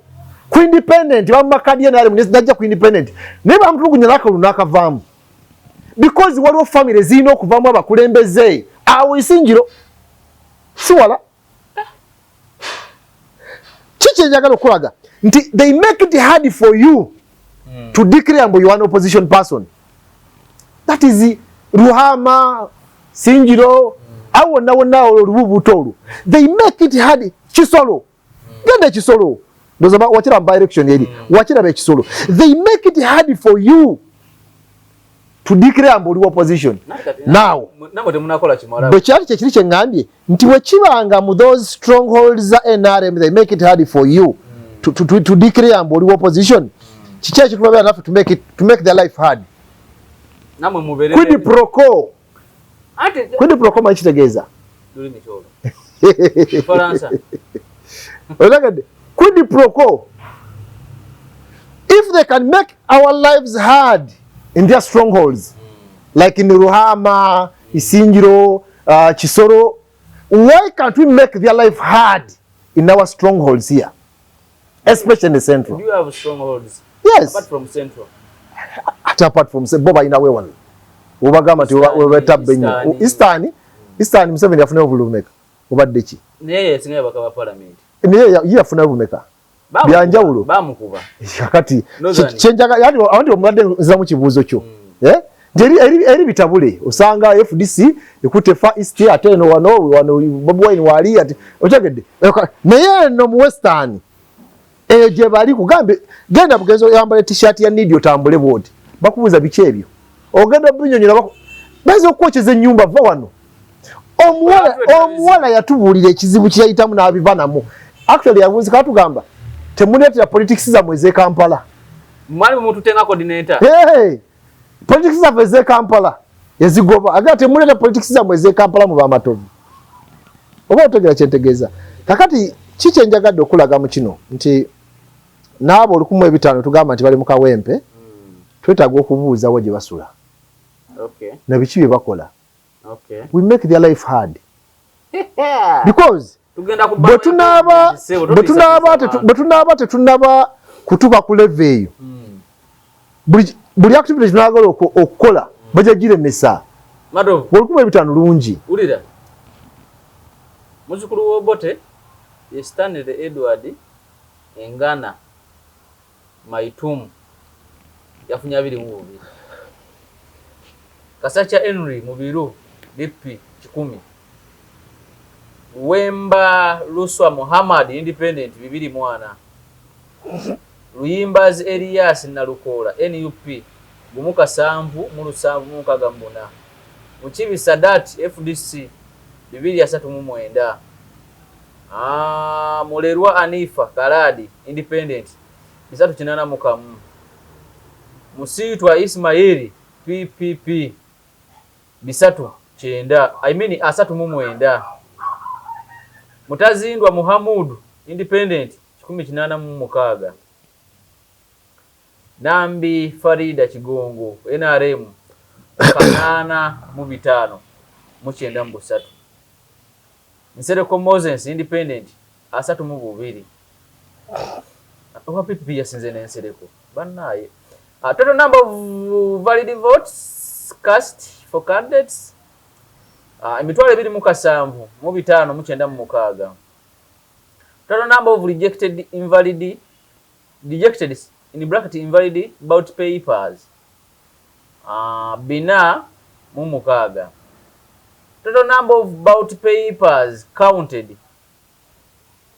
ku independent bamumakadi NRM najja ku independent naye bamutulugunya n'akalulu n'akavaamu because waliwo famire zirina okuvaamu abakulembeze awo isinjiro siwala kiki enjagala okulaga nti they make it hard for you to declare mbu you are an opposition person. That is Ruhama, Sinjiro, awo na olububuto. They make it hard. Chisolo. Gende Chisolo. Doza wachira by election yedi. Wachira be Chisolo. They make it hard for you to declare mbu opposition. Now, bwe kyali kyekiri kyengambye nti we kibanga mu those strongholds za NRM they make it hard for you to declare mbu opposition. Chicha chikubabya nafu to make their life hard. Namwe mubere. Quid pro quo. Quid pro quo machitegeeza. Duli micholo. Faransa. Olagade. Quid pro quo. If they can make our lives hard in their strongholds, like in Ruhama, Isingiro, Chisoro, why can't we make their life hard in our strongholds here? Especially in the central. Do you have strongholds? Yes. Apart from central? Apart from Boba in a way one. Ubagama to Benyo. Eastern, Museveni yafuna obulumeka. Obaddechi. Naye singa bakaba parliament. Naye yafuna obulumeka. Byanjawulo. Bamukuba. Kati chenjaga yani awandi omulade nza mu kibuuzo kyo. Eri bitabule osanga FDC ekute Far East ate no wano Bobi Wine wali ati otegedde. Naye no mu Western je bali kugambe genda bugezo yambale t-shirt ya Nidio tambule bodi. Bakubuza biki ebyo. Ogenda binyonyera bako. Bazo okwocheza ennyumba va wano. Omuwala yatubulira ekizibu kyayitamu n'abivanamu. Actually yavuze katugamba temunetera politics za mweze Kampala. Mwali muntu tenga coordinator. Hey. Politics za mweze Kampala. Yazigoba. Aga temunetera politics za mweze Kampala mu bamatovu. Oba otegera kyentegeeza. Kakati kiche njagadde okulaga mu kino nti naabo olukumu ebitano tugamba nti bali mu kawempe. Twetaaga okubuuza wo gye basula. Okay. Na biki bye bakola. Okay. We make their life hard. Because betunaba tetunaba kutuka ku level eyo. Buli activity tunagala okukola baja giremesa. Mado. Olukumu ebitano lungi. Ulira. Muzukulu w'Obote ye Stanley Edward Engana Maitumu yafunya 22. Kasacha Henry Mubiru DP 10. Wemba Luswa Muhammad Independent 2 mwana. Luyimbazi Elias Nalukola NUP Gumuka Sambu Mulusambu Mukagambuna. Muchibi Sadat FDC 239. Mulerwa Anifa Kaladi Independent 389. Musitwa Ismaili PPP 390. I mean 390. Mutazindwa Muhamudu Independent 186. Nambi Farida Kigongo NRM 8 mu 93. Nsereko Moses Independent 32. Owa PPP yasinze n'ensereko bannaye. Total number of valid votes cast for candidates emitwalo 27 mu 5 mu 96. Total number of rejected in bracket invalid ballot papers bina mu 6. Total number of ballot papers counted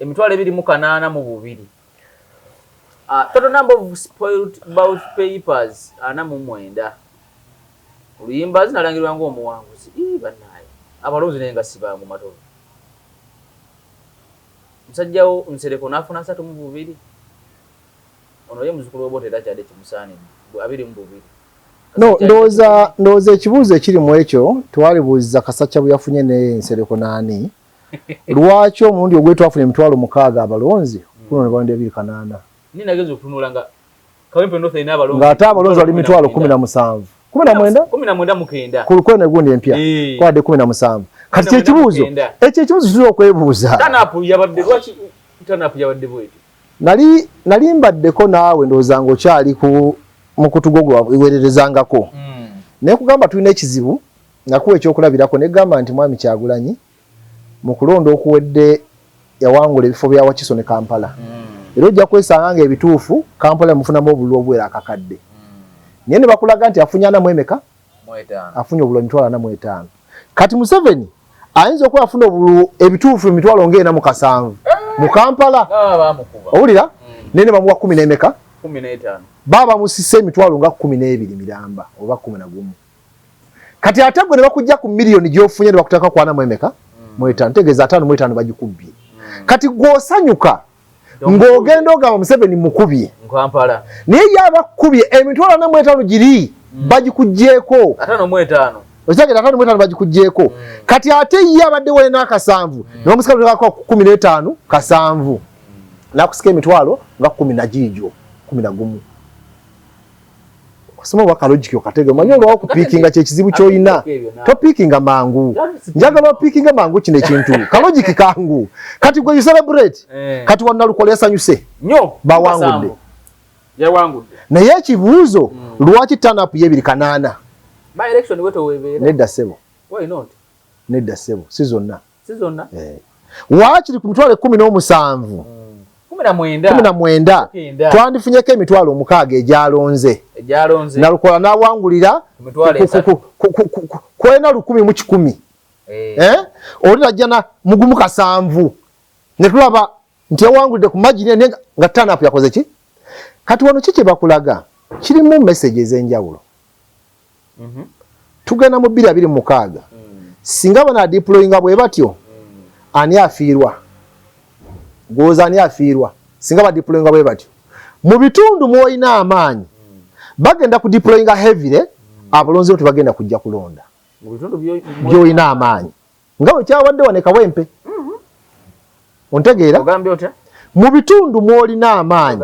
emitwalo 28 mu 2. Total number of spoiled ballot papers 49. Oluyimbazi nalangirwa ng'omuwanguzi. Bannaye. Abalonzi nenga sibangu matovu. Musajjawo Nsereko nafuna 3 mu 2. Ono ye muzukulu w'Obote era kyadde kimusaani 2 mu 2. Ndowooza ekibuuzo ekiri mu ekyo twalibuuziza Kasacca bwe yafunye ne Nsereko nani. Lwaki omulundi ogwetwafuna emitwalo 6 abalonzi kuno ne balonda 280. Ninagezo kutunula nga Kawempe North ina abalonzi. Nga ate abalonzi bali mitwalo 17. 19 mukenda. Kulukone gundi empya. Kwade 17. Kati ekibuuzo. Ekibuuzo kiri okwebuuza. Tanapu yabadde lwaki tanapu yabadde bweti. Nali mbaddeko naawe ndowooza ng'okyali mu kutugogwa iwererezangako. Naye kugamba tulina ekizibu nakuwa ekyokulabirako ne gamba nti Mwami Kyagulanyi mu kulonda okuwedde yawangula ebifo bya Wakiso ne Kampala. Era ojja kwesanga nga ebituufu Kampala mufunamu obululu obwera akakadde. Naye ne bakulaga nti afunyana mu emeka? 5. Afunye obululu 5. Kati Museveni ayinza okuba afuna obululu ebituufu 47 mu Kampala. Bamukuba. Owulira? Nene bamuwa 10 n'emeka? 15. Baba musise emitwalo nga 12 miramba oba 11. Kati ate gwe ne bakujja ku miliyoni gy'ofunye ne bakutaka kwana mu emeka? 5. Ntegeeza 5 mu 5 bagikubbye. Kati gw'osanyuka ng'ogenda ogamba Museveni mukubye Kampala naye yabakubye emitwalo 45 giri bagikuggyeko 5 mu 5 okitegera 5 mu 5 bagikuggyeko kati ate ye abadde wena akasanvu n'omusikalo ngako 15 kasanvu nakusika emitwalo nga 10 na jijo 11 kusoma waka logic okatege manyo lwa okupikinga kye kizibu kyoyina topikinga mangu njagala opikinga mangu kine kintu ka logic kangu kati gwe you celebrate kati wanalukola yasanyuse nyo bawangudde yawangudde naye ekibuuzo lwaki turn up ye 2 by election weto webera nedda sebo why not nedda sebo si zonna wakiri ku mitwalo 17 19 twandifunyeko emitwalo 6 egyalonze nalukola n'awangulira kwena 10 mu 10 oli najjana mugumu kasanvu ne tulaba nti yawangulidde ku magini nga turn up yakoze ki kati wano kiki bakulaga kirimu message ez'enjawulo tugenda mu 2026 singa bana deployinga bwe batyo ani afiirwa goza ani afiirwa singa ba deployinga bwe batyo mu bitundu mwoyina amaanyi bagenda ku deployinga heavily abalonzi otu bagenda kujja kulonda mu bitundu byoyina amaanyi nga bwe kyawadde waneka wempe ontegeera ogambye otya mu bitundu mwolina amaanyi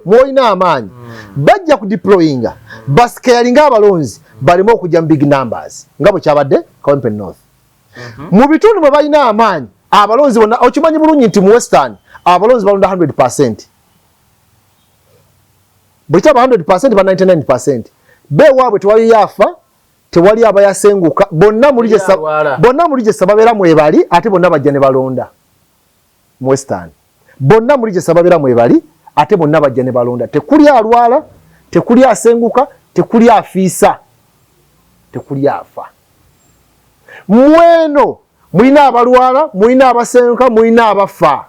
mwoyina amaanyi bajja ku deployinga bascalinga abalonzi balimo okujja mu big numbers nga bwe kyabadde Kawempe North mu bitundu mwe balina amaanyi abalonzi bonna okimanyi bulungi nti mu Western abalonzi balonda 100% bwe kyaba 100% ba 99% bewaabwe tewali yafa tewali abayasenguka bonna muli gye sababeera mwebali ate bonna bajja ne balonda mu Western bonna muli gye sababeera mwebali ate bonna bajja ne balonda tekuli alwala tekuli asenguka tekuli afiisa tekuli afa mweno mulina abalwala mulina abasenguka mulina abafa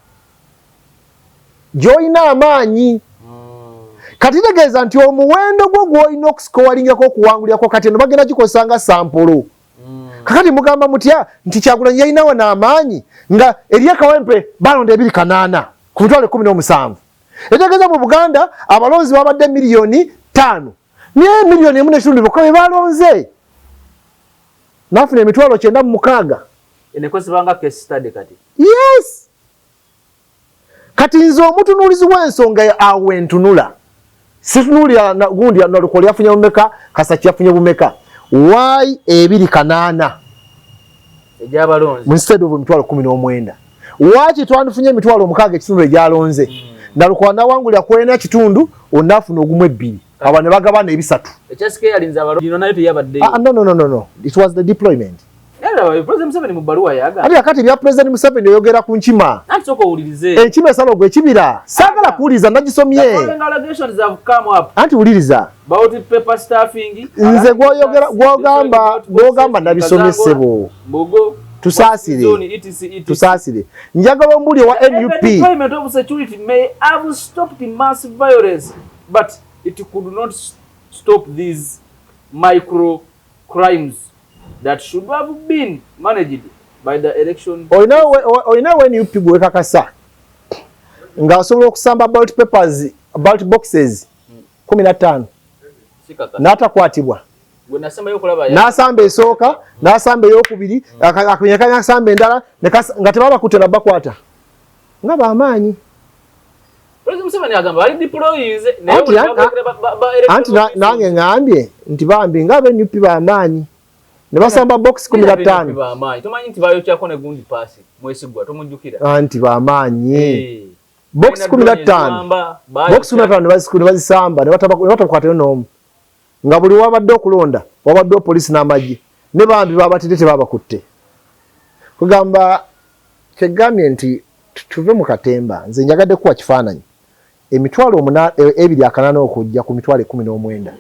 gyoyina amaanyi kati tegeeza nti omuwendo gwo gwolina okusikowalingyako okuwangulyako kati eno bagenda gikozesa nga sampolo kakati mugamba mutya nti Kyagulanyi yalinawo n'amaanyi nga eri Kawempe balonda 2 ku mitwalo 17 etegeeza mu Buganda abalonzi babadde 5 miliyoni naye 1 miliyoni bokka be balonze nafuna emitwalo 96 enekozebanga case study kati yes kati nze omutunuulizi w'ensonga awe ntunula situnulira gundi nalukola yafunye bumeka Kasaki yafunye bumeka why 2 ejabalonzi instead of emitwalo 19 waki twandifunye emitwalo 6 ekitundu egyalonze nalukola nawangulira kwena kitundu onafuna ogumu 2 aba ne bagabana 3 HSK yalinza abalonzi ino nayo teyabadde no it was the deployment President Museveni mu baluwa yaga ali akati bya President Museveni oyogera ku nkima soko ulirize enkima esalo gwe kibira sagala kuuliza nagisomye allegations have come up anti uliriza about paper staffing nze gwogamba nabisomesebo Bogo tusaasire njagala ombuli wa NUP deployment of security may have stopped massive violence but it could not stop these micro crimes that should have been managed by the election. Oina when you pick wekakasa nga osobola okusamba ballot papers ballot boxes 15 n'atakwatibwa n'asamba esooka n'asamba eyokubiri akanyakanya asamba endala nga tebaba kutera bakwata nga bamaanyi anti nange ngambye nti bambi nga NUP bamaanyi ne basamba box 15 bamaanyi tomanyi nti bayo kyako ne gundi pasi mwesigwa tomujjukira anti bamaanyi box 15 box 15 ne bazisamba ne batakwatayo n'omu nga buli wabadde okulonda wabadde poliisi n'amagye ne bambi babatidde babakutte kugamba kyegambye nti tuve mu katemba nze njagadde kuwa kifaananyi emitwalo 2 okujja ku mitwalo 19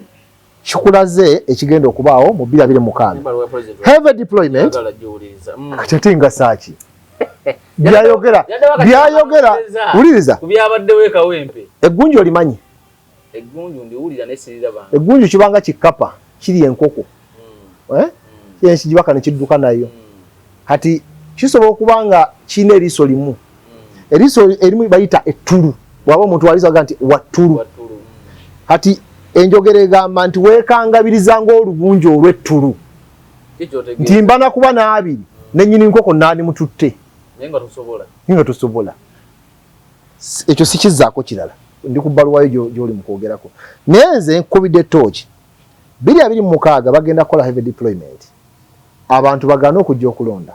kikulaze ekigenda okubaawo mu 2026 heavy deployment akatinga saaki byayogera uliriza kubyabadde weka wempe eggunju olimanyi eggunju ndiwulira nesirira bana eggunju kibanga kikapa kiri enkoko yensi jibaka ne kidduka nayo kati kisobola okubanga kine eriso limu eriso erimu bayita ettulu waba omuntu alizaga nti wattulu kati enjogere egamba nti weekangabiriza ng'olugunju olw'ettulu nti mbana kuba n'abiri nennyini nkoko naani mututte nga tosobola ekyo sikizzaako kirala ndi ku bbaluwa yo gy'oli mu kwogerako. Naye nze nkubidde torch 2026 bagenda kukola heavy deployment. Abantu bagana okujja okulonda.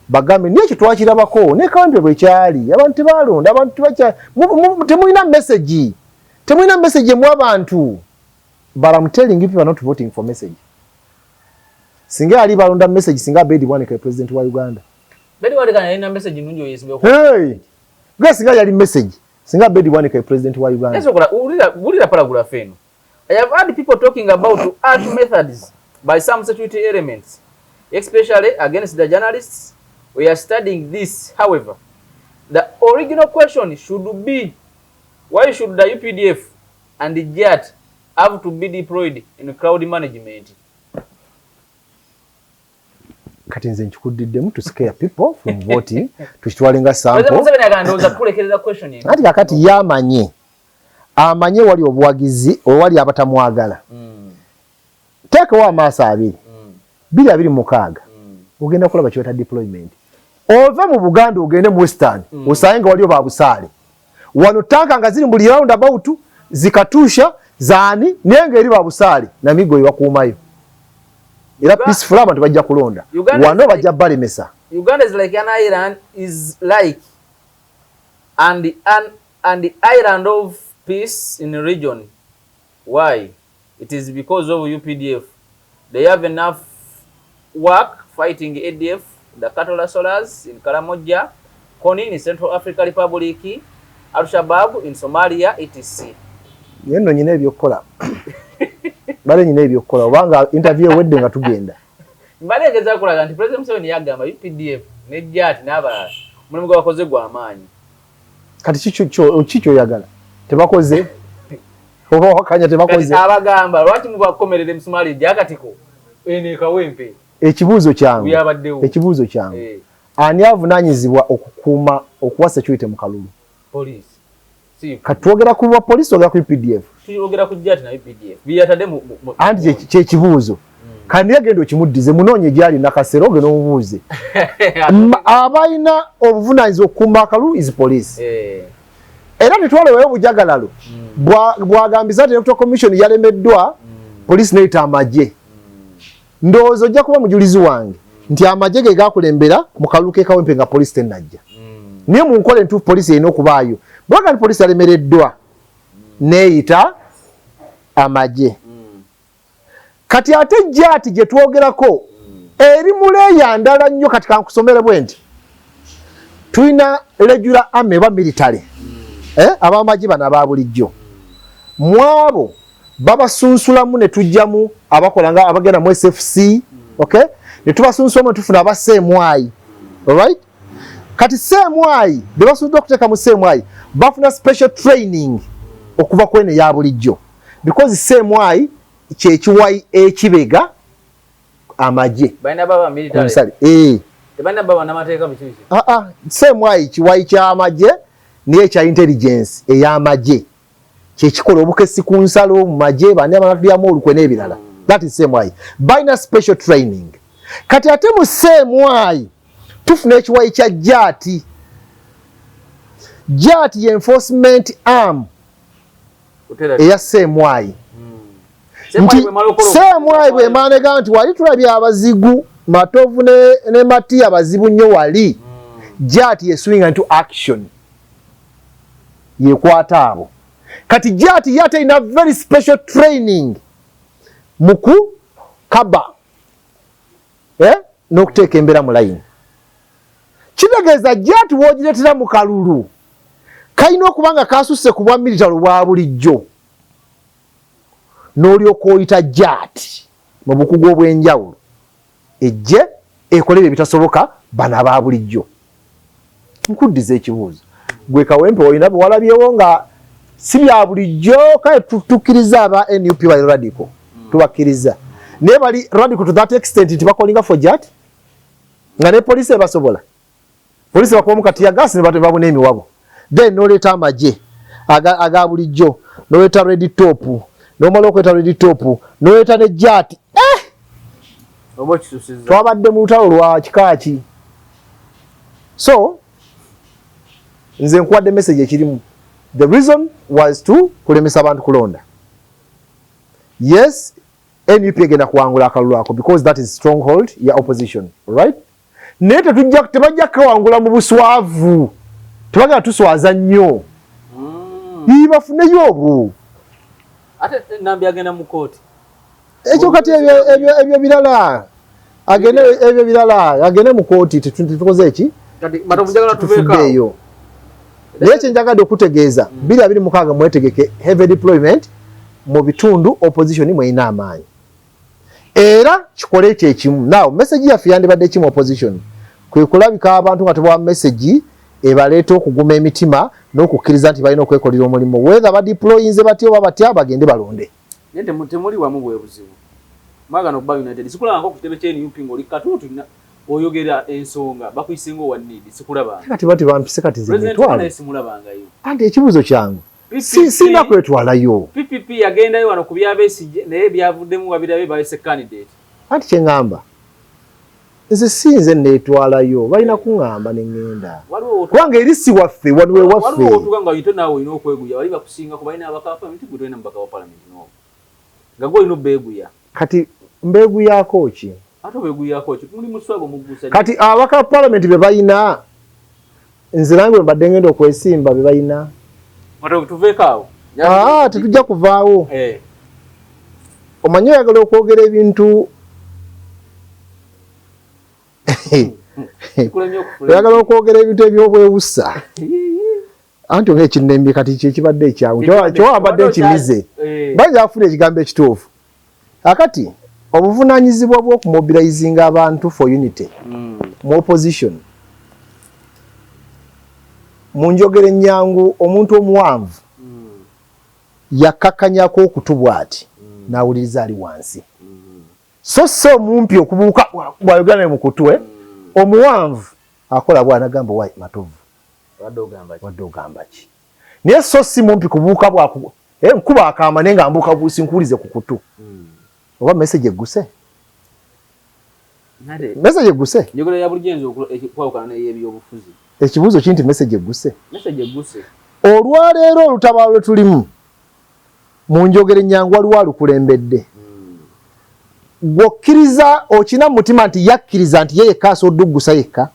Bagambe n'ekyo twakirabako ne Kawempe bwe kyali abantu tebalonda abantu temulina message. Temulina message mu abantu. But I'm telling you people are not voting for message. Singa ali balonda message singa Bedi Bwanika president wa Uganda. Bedi Bwanika alina message nunjo yesibe ko. Hey. Gwe singa yali message singa Bedi Bwanika president wa Uganda. Eso kola ulira paragula feno. I have heard people talking about art methods by some security elements, especially against the journalists. We are studying this. However, the original question should be, why should the UPDF and the JAT have to be deployed in crowd management? Kati nze nchikudiddemu to scare people from voting tushitwalinga sample. Ati kakati yamanye amanye wali obuwagizi owali abatamwagala. Teka wa amaaso abiri. 2026 ogenda kulaba kyota deployment. Ova mu Buganda ogende mu Western osayenga wali oba Busale. Wano tanka nga ziri mbuli round about zikatusha zaani nenge eri ba Busale na migo yakuumayo. Ila peaceful abantu bajja kulonda. Wano bajja balemesa. Uganda is like an island and the island of peace in the region. Why? It is because of UPDF. They have enough work fighting ADF, the cattle rustlers in Karamoja, Koni in Central African Republic, Al-Shabaab in Somalia, etc. Yendo nyine ebyokola. Bale nyine ebyokola obanga interview wedde nga tugenda. Mbale ngeza kulaga nti President Museveni yagamba UPDF ne JAT n'abalala mulimu gwa bakoze gwa amaanyi. Kati chicho yagala tebakoze oba wakanya tebakoze abagamba lwaki mubakomerere Msumali jakatiko ene Kawempe. Ekibuuzo kyange ani avunanyizibwa okukuuma okuwa security mu kalulu? Police. Katwogera ku police ogera ku UPDF. Tuyogera ku JAT na UPDF. Biyatade mu anti kye kibuuzo. Kandi yagenda okimuddize munonye gyali nakasero ogeno omubuuze. Abayina obuvunanyizibwa okukuuma akalulu is police. Era netwaleweyo obujagalalo bwagambiza nti Electoral Commission yalemeddwa police neita amagye. Ndowooza ojja kuba mujulizi wange nti amagye ge gakulembera mu kalulu ke Kawempe nga police tenajja. Niye mu nkole ntuufu police erina okubaayo. Bwaga nti police yalemereddwa neeyita amagye. Kati ate JAT gye twogerako eri muleeya ndala nnyo kati kankusomere bwe nti tulina regular army ba military. Abamagye bana ababulijjo. Mwabo babasunsulamu ne tujjamu abakolanga abagenda mu SFC, okay? Ne tubasunsulamu tufuna aba CMI. Alright? Kati CMI, bebasunzula okuteeka mu CMI, bafuna special training okuva kwene ya bulijjo. Because CMI kye kiwayi ekibega amagye. Baina baba military. Tebaina baba namateeka mu kibishi. CMI kiwayi kya amagye niye kya intelligence ey'amagye. Kyekikola obukesi ku nsalo mu magye bane abalyamu olukwe n'ebirala. That is CMI. Baina special training. Kati ate mu CMI tufuna ekiwayi kya JAT. JAT ye enforcement arm eya CMI. CMI bwe manega nti wali tulabye abazigu matovu ne mati abazibu nnyo wali. JAT ye swing into action. Yekwata abo. Kati JAT yate ina very special training muku kaba n'okuteeka embeera mu line. Kitegeeza JAT w'ogireetera mu kalulu kalina okuba nga kasusse ku bwa military bwa bulijjo n'olyoka oyita JAT mu bukugu obw'enjawulo ejje ekolera ebitasoboka bano aba bulijjo. Nkuddiza ekibuuzo gwe Kawempe olina bwe walabyewo nga si bya bulijjo kale tukkiriza aba NUP bali radical tubakkiriza naye bali radical to that extent nti bakolinga for JAT nga ne police basobola police bakuba mu kati ya gas ne babuna emiwabo then noleeta amagye aga bulijjo noleeta red top n'omala okweta red top noleeta ne JAT oba kisusiza twabadde mu lutalo lwa kikaaki. So nze nkuwadde message ekirimu The reason was to kulemesa abantu kulonda. Yes, NUP egenda kuwangula akalulu ako because that is stronghold ya opposition, right? Naye tebajja kawangula mu buswavu. Tebagenda tuswaza nnyo. Bafuneyo obwo. Ate Nambi agenda mu kooti. Ekyo kati ebyo birala. Ebyo birala agende mu kooti tukoze eki? Kati matobujagala tuveeko. Naye kyenjagadde okutegeeza 2026 mwetegeke heavy deployment mu bitundu opposition mweyina amaanyi. Era kikole ekyo ekimu. Now message yaffe yandibadde ekimu opposition. Kwe kulabika abantu nga tubawa message ebaleeta okuguma emitima n'okukkiriza nti balina okwekolera omulimu. Whether badeployinze batya oba batya bagende balonde. Naye temuli wamu bwe buzibu. Mwagano okuba United. Sikulabanga ku kitebe ky'NUP ng'oli katuutu oyogera ensonga bakuyisenga owa need. Sikulabanga. Kati bati bampise kati President Kane simulabangayo. Anti ekibuuzo kyangu. Sina kwetwalayo. PPP yagendayo wano ku byabesije naye byavuddemu wabirabe bayise candidate. Anti kyengamba. Nze sinze neetwalayo balina kuŋŋamba ne ŋŋenda. Kubanga erisi waffe waliwe waffe. Waliwo otuga nga yite naawe olina okweguya bali bakusinga ku balina abaka paalamenti gwe tolina mubaka wa paalamenti n'omu. Nga gwe olina obbeeguya. Kati mbeeguyako ki? Ate obbeeguyako ki? Muli mu swago muggusa. Kati abaka wa paalamenti be balina nze nange bwe mbadde ngenda okwesimba be balina. Tuveeko awo. Tetujja kuvaawo. Omanyi oyagala okwogera ebintu oyagala okwogera ebintu ebyobwewusa. Anti nga ekinnembi kati kyekibadde ekyangu kyowambadde nkimize bayinza kufuna ekigambo ekituufu. Akati obuvunaanyizibwa bw'okumobilizinga abantu for unity mu opposition mu njogera ennyangu omuntu omuwanvu yakkakkanyako okutubwa ati n'awuliriza ali wansi. So omumpi okubuuka bw'ayogera naye mu kutwe omuwanvu akola bw'anagamba wa matovu wadde ogamba ki. Naye so si mumpi kubuuka nkuba akaama naye nga mbuuka businkuulize ku kutu. Oba message egguse? Message egguse? Njogera ya buligenzo okwawukana n'ey'ebyobufuzi. Ekibuuzo ki nti message egguse? Message egguse. Olwaleero olutabaalo lwe tulimu mu njogera ennyangu waliwo alukulembedde. Gwokkiriza okina mu mutima nti yakkiriza nti ye yekka asobodde okuggusa yekka.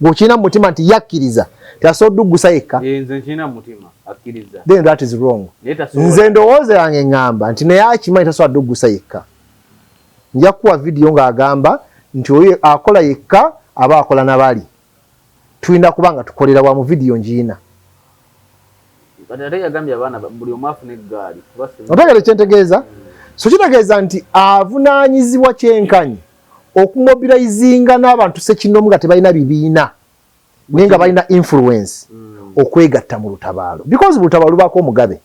Gwokina mu mutima nti yakkiriza nti asobodde okuggusa yekka. Nze nkina mu mutima akkiriza. Then that is wrong. Nze ndowooza yange ngamba nti naye akimanyi tasobodde okuggusa yekka. Nja kuwa vidiyo ng'agamba nti oyo akola yekka aba akola n'abali. Tulina kubanga tukolera wa mu vidiyo njiina. Ate yagambye abaana buli omu afuna eggaali. Otegere kyentegeeza? So kitegeeza nti avunaanyizibwa kyenkanyi okumobilizinga n'abantu sekinomu nga tebalina bibiina naye nga balina influence okwegatta mu lutabaalo. Because lutabaalo lubaako omugabe.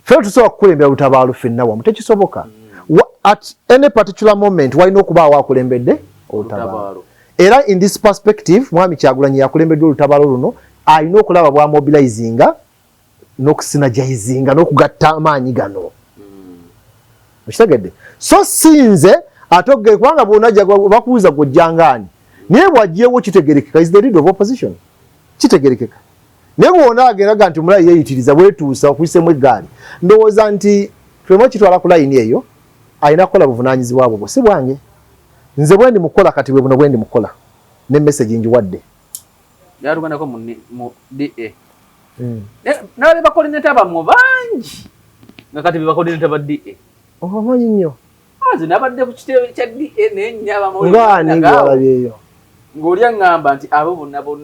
Ffe tusobola kukulembera lutabaalo ffenna wamu tekisoboka. At any particular moment walina okubaawo akulembedde olutabaalo. Era in this perspective Mwami Kyagulanyi yakulembedde olutabaalo luno alina okulaba bw'amobilizinga n'okusinagyizinga n'okugatta amaanyi gano. Okitegedde? So sinze atogere kubanga bw'onajja bakubuuza gw'ojjangaani naye bw'aggyewo kitegerekeka is the leader of opposition. Kitegerekeka. Naye bw'ona ageraga nti omulayi yeeyitiriza bwetuusa okuyisemu eggaali ndowooza nti twemu kitwala ku layini eyo alina kukola buvunaanyizibwa bwo si bwange. Nze bwe ndi mukola kati bwe buno bwe ndi mukola ne message njiwadde. Yalugandako mu DA. Nabe bakolineta abamu bangi nga kati be bakolineta ba DA. Omanyi nnyo. Nze nabadde ku kitebe kya DA n'ennyaba mu ngaani gwalabyeyo. Ng'oli aŋŋamba nti abo bonna abo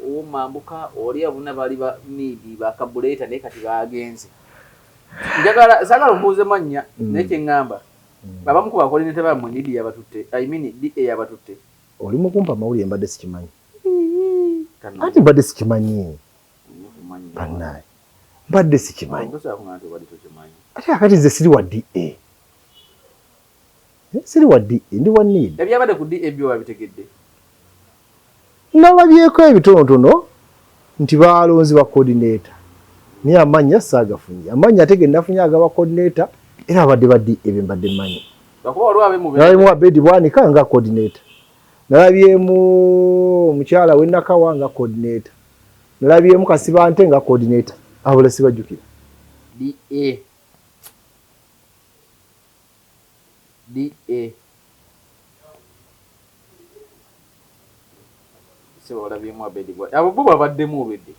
ow'omambuka oli abonna bali ba niidi bakabuleeta naye kati baagenze. Saagala ombuuze mannya naye kye ŋŋamba abamu ku bakolineta bammwe niidi yabatutte DA yabatutte. Oli mu kumpa amawulire mbadde sikimanyi. Ati mbadde sikimanyi. Bannaye mbadde sikimanyi. Ate akati nze siri wa DA. Siri wa DA ndi wa niidi. Ebyabadde ku DA byo wabitegedde? Nalabyeko ebitonotono nti balonzi ba coordinator. Naye amannya saagafunye. Amannya ate ge nafunye agaba coordinator era abadde ba DA be mbadde mmanyi. Nalabyemu Abedi Bwanika nga coordinator. Nalabyemu omukyala we Nakawa nga coordinator. Nalabyemu Kasibante nga coordinator. abula sibajjukira DA Siwala bimu abedi bwa abo bo babaddemu obedde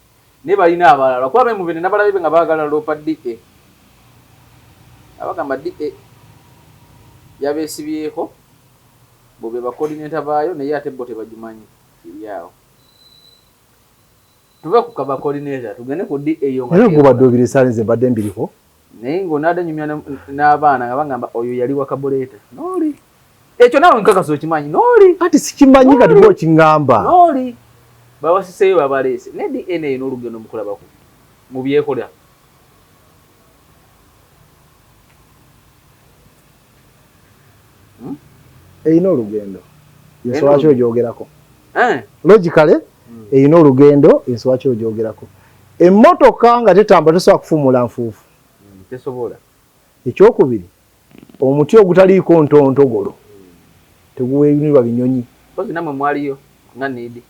ne balina abalala kwa bemu bene nabalabe nga baagala lopa DA abagamba DA yabesibyeko bobe ba coordinator baayo naye ate bote bajumanyi kiriyawo tuve ku kaba coordinator tugende ku DA yo nga ngo badobire salinze badde mbiriko naye ngo nada nyumya n'abaana nga bagamba oyo yali wakaboleta noli ekyo nawe nkakaso kimanyi noli ati sikimanyi kati bo kingamba noli bawasiseyo babalese ne DNA n'olugendo mukulabako mu byekola eyina olugendo ensonga kyo gyogerako logically eyina olugendo ensonga kyo gyogerako emmotoka nga tetamba tosobola kufumula nfuufu tesobola ekyokubiri omuti ogutaliiko ntontogolo teguweeyunirwa binyonyi kozi namwe mwaliyo nga needi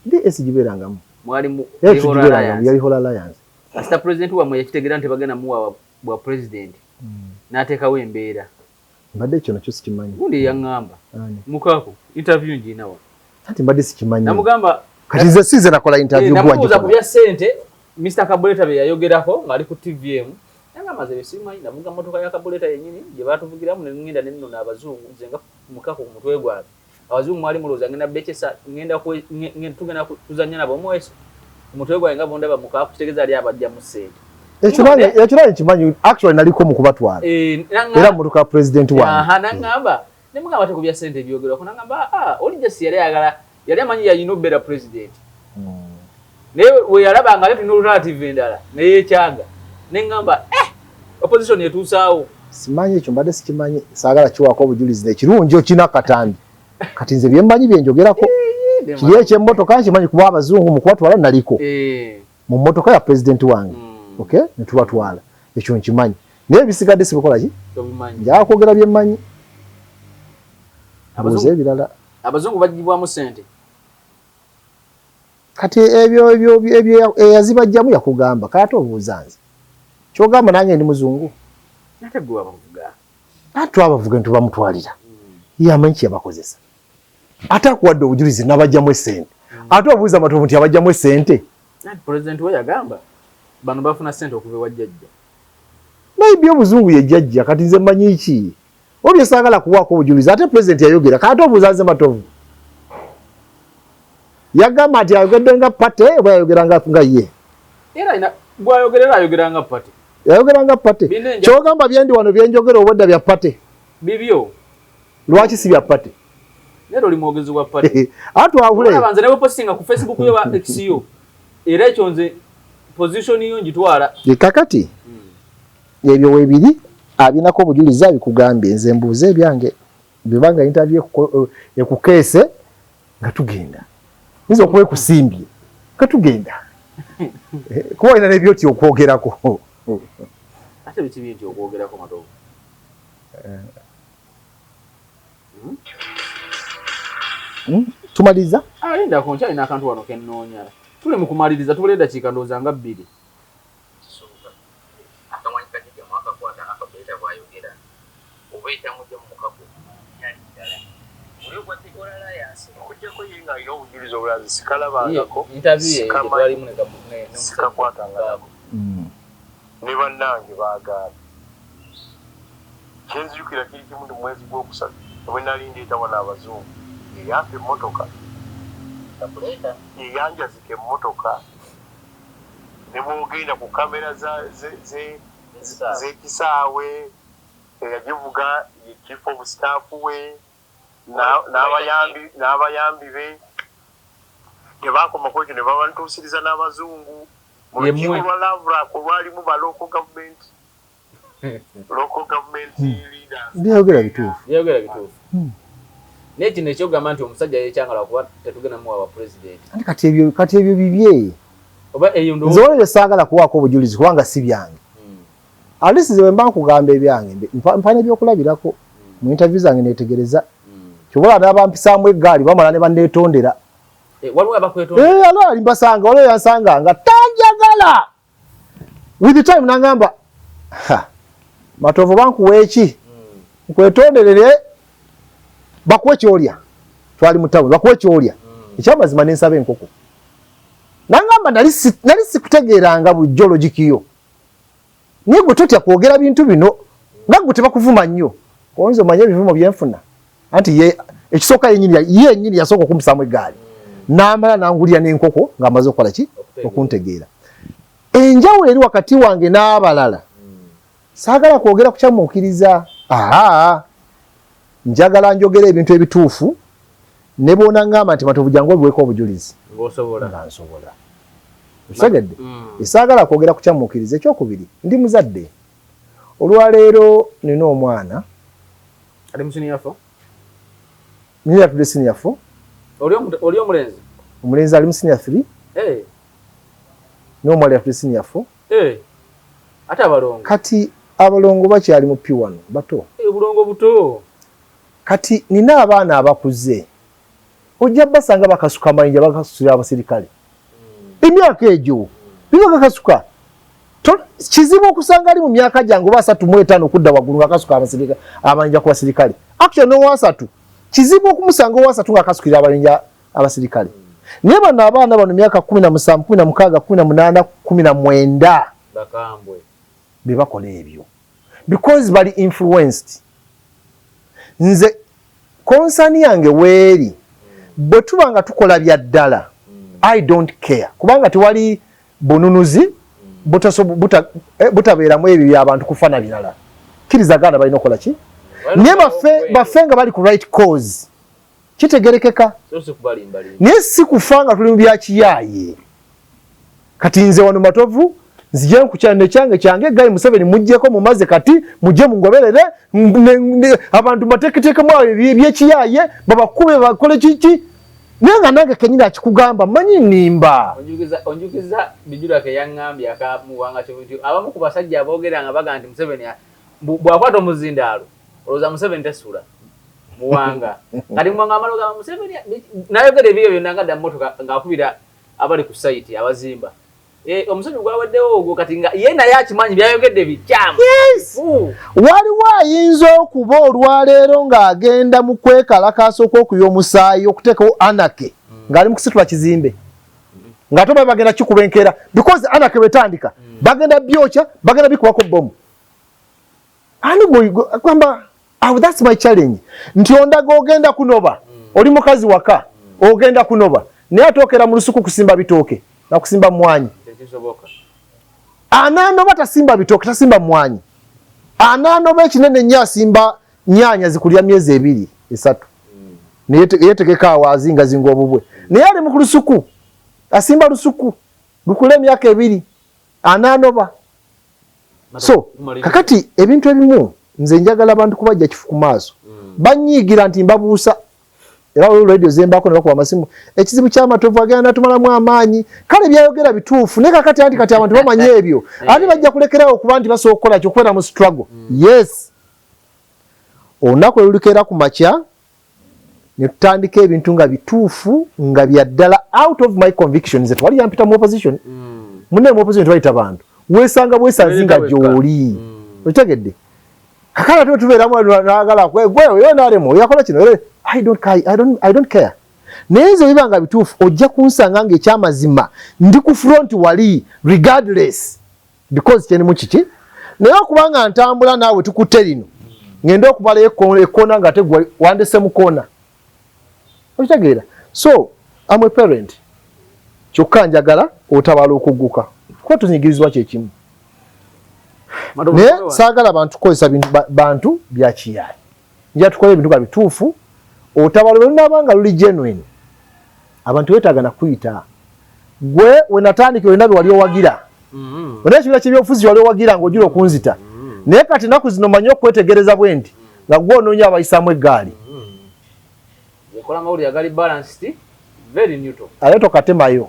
DS gibeerangamu mwalimu yalihola alliance asita president wamwe yakitegera nti bagenda muwa bwa president n'ateekawo embeera mbadde ekyo nakyo sikimanyi gundi yaŋŋamba mukako interview njinawa ati mbadde sikimanyi namugamba kati nze siize nakola interview namubuuza ku bya ssente Mr. Kabuleta be yayogerako ng'ali ku TVM amaze besimanyi navuga motoka ya Kabuleta yennyini gye baatuvugiramu ne ngenda nenno n'abazungu nze nga mukako ku mutwe gwange abazungu mwali mulowooza ngenda bechesa ngenda tugenda tuzannya nabo omweso ku mutwe gwange nga bondaba mukako kitegeeza ali abajja mu ssente ekirala kimanyi actually naliko mu kubatwala era mmotoka ya president wange naŋŋamba ne mugamba te ku bya ssente ebyogerwako naŋŋamba oli jesi yali amanyi yayina obeera president naye we yalabanga ate tulina alternative endala neyekyanga neŋŋamba opposition etuusaawo simanyi ekyo mbadde sikimanyi saagala kiwaako obujulizi nekirungi okina katambi kati nze byemmanyi byenjogerako kiri ekyemmotoka nkimanyi kuba abazungu mu kubatwala naliko mu mmotoka ya president wange okay netubatwala ekyo nkimanyi naye ebisigadde sibikola ki njagala kwogera byemmanyi abuuza ebirala abazungu bagibwamu ssente kati ebyo eyazibajjamu yakugamba kati obuuza nze kyogamba nange ndi muzungu ate gwe wabavuga abavuga ntibamutwalira ye amanyi kyebakozesa ate akuwadde obujulizi nabajjamu essente ate obuuza amatovu nti abajjamu essente president we yagamba bano bafuna ssente okuva ewajjajja maybe obuzungu ye jjajja kati nze mmanyi ki obye saagala kuwaako obujulizi ate president yayogera kati obuuza nze matovu yagamba nti ayogedde nga pate bwe yayogeranga nga ye era bw'ayogerera ayogera nga pate yayogera nga pate kyogamba byendi wano byenjogera obwedda bya pate bibyo lwaki si bya pate lero oli mwogezi wa pate atwabule abanze ne postinga ku Facebook yo ba XO era ekyo nze position yo njitwala kakati ebyo webiri abinako obujulizi abikugambye nze mbuuze ebyange bibanga interview ekukeese nga tugenda nzo kuba ekusimbye nga tugenda kuba ina nebyo ti okwogerako ate biki binti okwogerako matovu tumaliza linda koncha ina akantu wano kennoonya tuli mu kumaliriza tubule dakiika ndowooza nga 2 ne bannange baagaana kyenzijukira kiri kimu ndi mwezi gwokusatu bwe nali ndeetawa n'abazungu yeyampa emmotoka yeyanjazika emmotoka ne bwogenda ku kamera z'ekisaawe eyagivuga ye chief of staff we n'abayambi be tebakoma kwekyo ne babantuusiriza n'abazungu mu lukiiko lwa lavrak olwalimu ba local government leaders byogera bituufu naye kino ekyogamba nti omusajja yekyangala kuba tetugenda muwa wa president kati ebyo bibye oba eyo nze olwo saagala kuwaako obujulizi kubanga si byange alisi ze mba nkugamba ebyange mpana ebyokulabirako mu interview zange netegereza kyobola n'abampisaamu eggaali bamala ne banneetondera waliwo abakwetondera alaali mbasanga olwo yansanga nga tanjagala with the time nangamba Matovu bankuwa eki nkwetonderere bakuwe kyolya twali mutawe bakuwe kyolya ekyamazima n'ensaba enkoko nangamba nali sikutegeeranga bujjolo gikiyo niye gwe totya kwogera bintu bino nga gwe tebakuvuma nnyo oyinza omanye ebivumo byenfuna anti ye ekisooka yennyini yasooka okumusaamu eggaali n'amala nangulira n'enkoko ng'amaze okukola ki okuntegeera enjawulo eri wakati wange n'abalala saagala kwogera ku kyamuukiriza njagala njogera ebintu ebituufu ne boona ngamba nti Matovu jangu obiweeko obujulizi nga nsobola osegedde esaagala kwogera ku kyamuukiriza ekyokubiri ndi muzadde olwaleero nina omwana ali musiniyafo nina tudde siniyafo oli omulenzi omulenzi ali mu siniya 3 n'omwala yatudde siniyafo ate abalongo kati abalongo bakyali mu P1 bato bulongo buto kati nina abaana abakuze ojja basanga bakasuka amayinja bakasukira abasirikale emyaka egyo biba kasuka kizibu okusanga ali mu myaka gyange oba 35 okudda waggulu nga kasuka abasirikale amayinja ku basirikale actually no wasatu kizibu okumusanga owasatu nga kasukira abayinja abasirikale naye bano abaana bano myaka 17 16 18 19 bakambwe bebakola ebyo because bali influenced. Nze konsani yange weeri bwe tubanga tukola bya ddala I don't care kubanga tewali bununuzi butabeeramu ebyo by'abantu kufana birala kirizagana balina okukola ki naye baffe nga bali ku right cause kitegerekeka naye si kufanga tuli mu byakiyaaye kati nze wano Matovu nzije kukyane kyange Guy Museveni mujjeko mumaze kati mujje mungoberere abantu bateketeke mwawe byekiyaaye babakube bakole kiki nenga nange kenyina akikugamba manyi nimba onjukiza bijura ke yangambye akamuwanga cyo bintu abamu ku basajja abogeranga baga nti Museveni bwakwata omuzindalo oloza Museveni tesula muwanga kati muwanga amaloga Museveni nayogere biyo byonanga da motoka ngakubira abali ku site abazimba omusajja gwawaddewo ogwo kati nga yena yakimanyi byayogedde bikyamu waliwo ayinza okuba olwaleero ng'agenda mu kwekalakaasa okwokuya omusaayi okuteekawo anake ng'ali mu kusitula kizimbe ng'ate bwe bagenda kikuba enkeera because anake bwetandika bagenda byokya bagenda bikubako bomu ani kwamba that's my challenge nti ondaga ogenda kunoba oli mukazi waka ogenda kunoba naye atookera mu lusuku kusimba bitooke na kusimba mwanyi anano batasimba bitooke tasimba mwanyi anano bekinene nnyo asimba nyaanya zikulya myezi 2 3 neyetegeka awazinga zinga obubwe naye ali mu lusuku asimba lusuku lukule emyaka 2 ananoba so kakati ebintu ebimu nze njagala abantu kubajja kifu ku maaso banyiigira nti mbabuusa era radio zembako ne bakuba amasimu ekizibu kya Matovu agenda tumalamu amaanyi kale byayogera bituufu ne kakati anti kati abantu bamanye ebyo ani bajja kulekerawo kuba nti basobola okukola kyokwera mu struggle yes olunaku olulikeera ku makya ne tutandika ebintu nga bituufu nga bya ddala out of my convictions twali yampita mu opposition munne mu opposition twalita bantu weesanga bwesanzinga gy'oli okitegedde kakala tubeeramu naagala gwewe yo naalemo yakola kino I don't care. Nezo bibanga bituufu ojja kunsanga ng'ekyamazima ndi ku front wali regardless because kyeni mu kiki naye okubanga ntambula naawe tukutte lino ngenda okubala ekkoona nga tegwa wandese mu koona okitegeera so I'm a parent kyokka njagala otabala okugguka kuba tunyigirizibwa kyekimu naye saagala bantu kukozesa bantu byakiyaayi njala tukole ebintu nga bituufu otabalo lunabanga luli genuine abantu wetaaga na kuyita gwe wenatandika wenabe wali owagira wena ekibira ky'ebyobufuzi wali owagira ng'ojula okunzita naye kati naku zino manyi okwetegereza bwendi nga gwe onoonya abayisaamu eggaali ale tokatemayo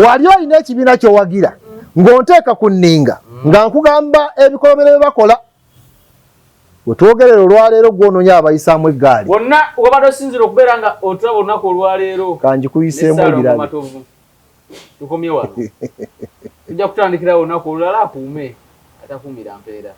wali olina ekibiina kyowagira ng'onteeka ku nninga nga nkugamba ebikolomero bye bakola Wetwogerera olwaleero gw'onoonya abayisaamu eggaali. Wonna wabadde osinzira okubeera nga otulaba olunaku olwaleero. Kanji kuyiseemu ebirabe. Tukomye wano. tujja kutandikira olunaku olulala akuume atakuumira mpeera.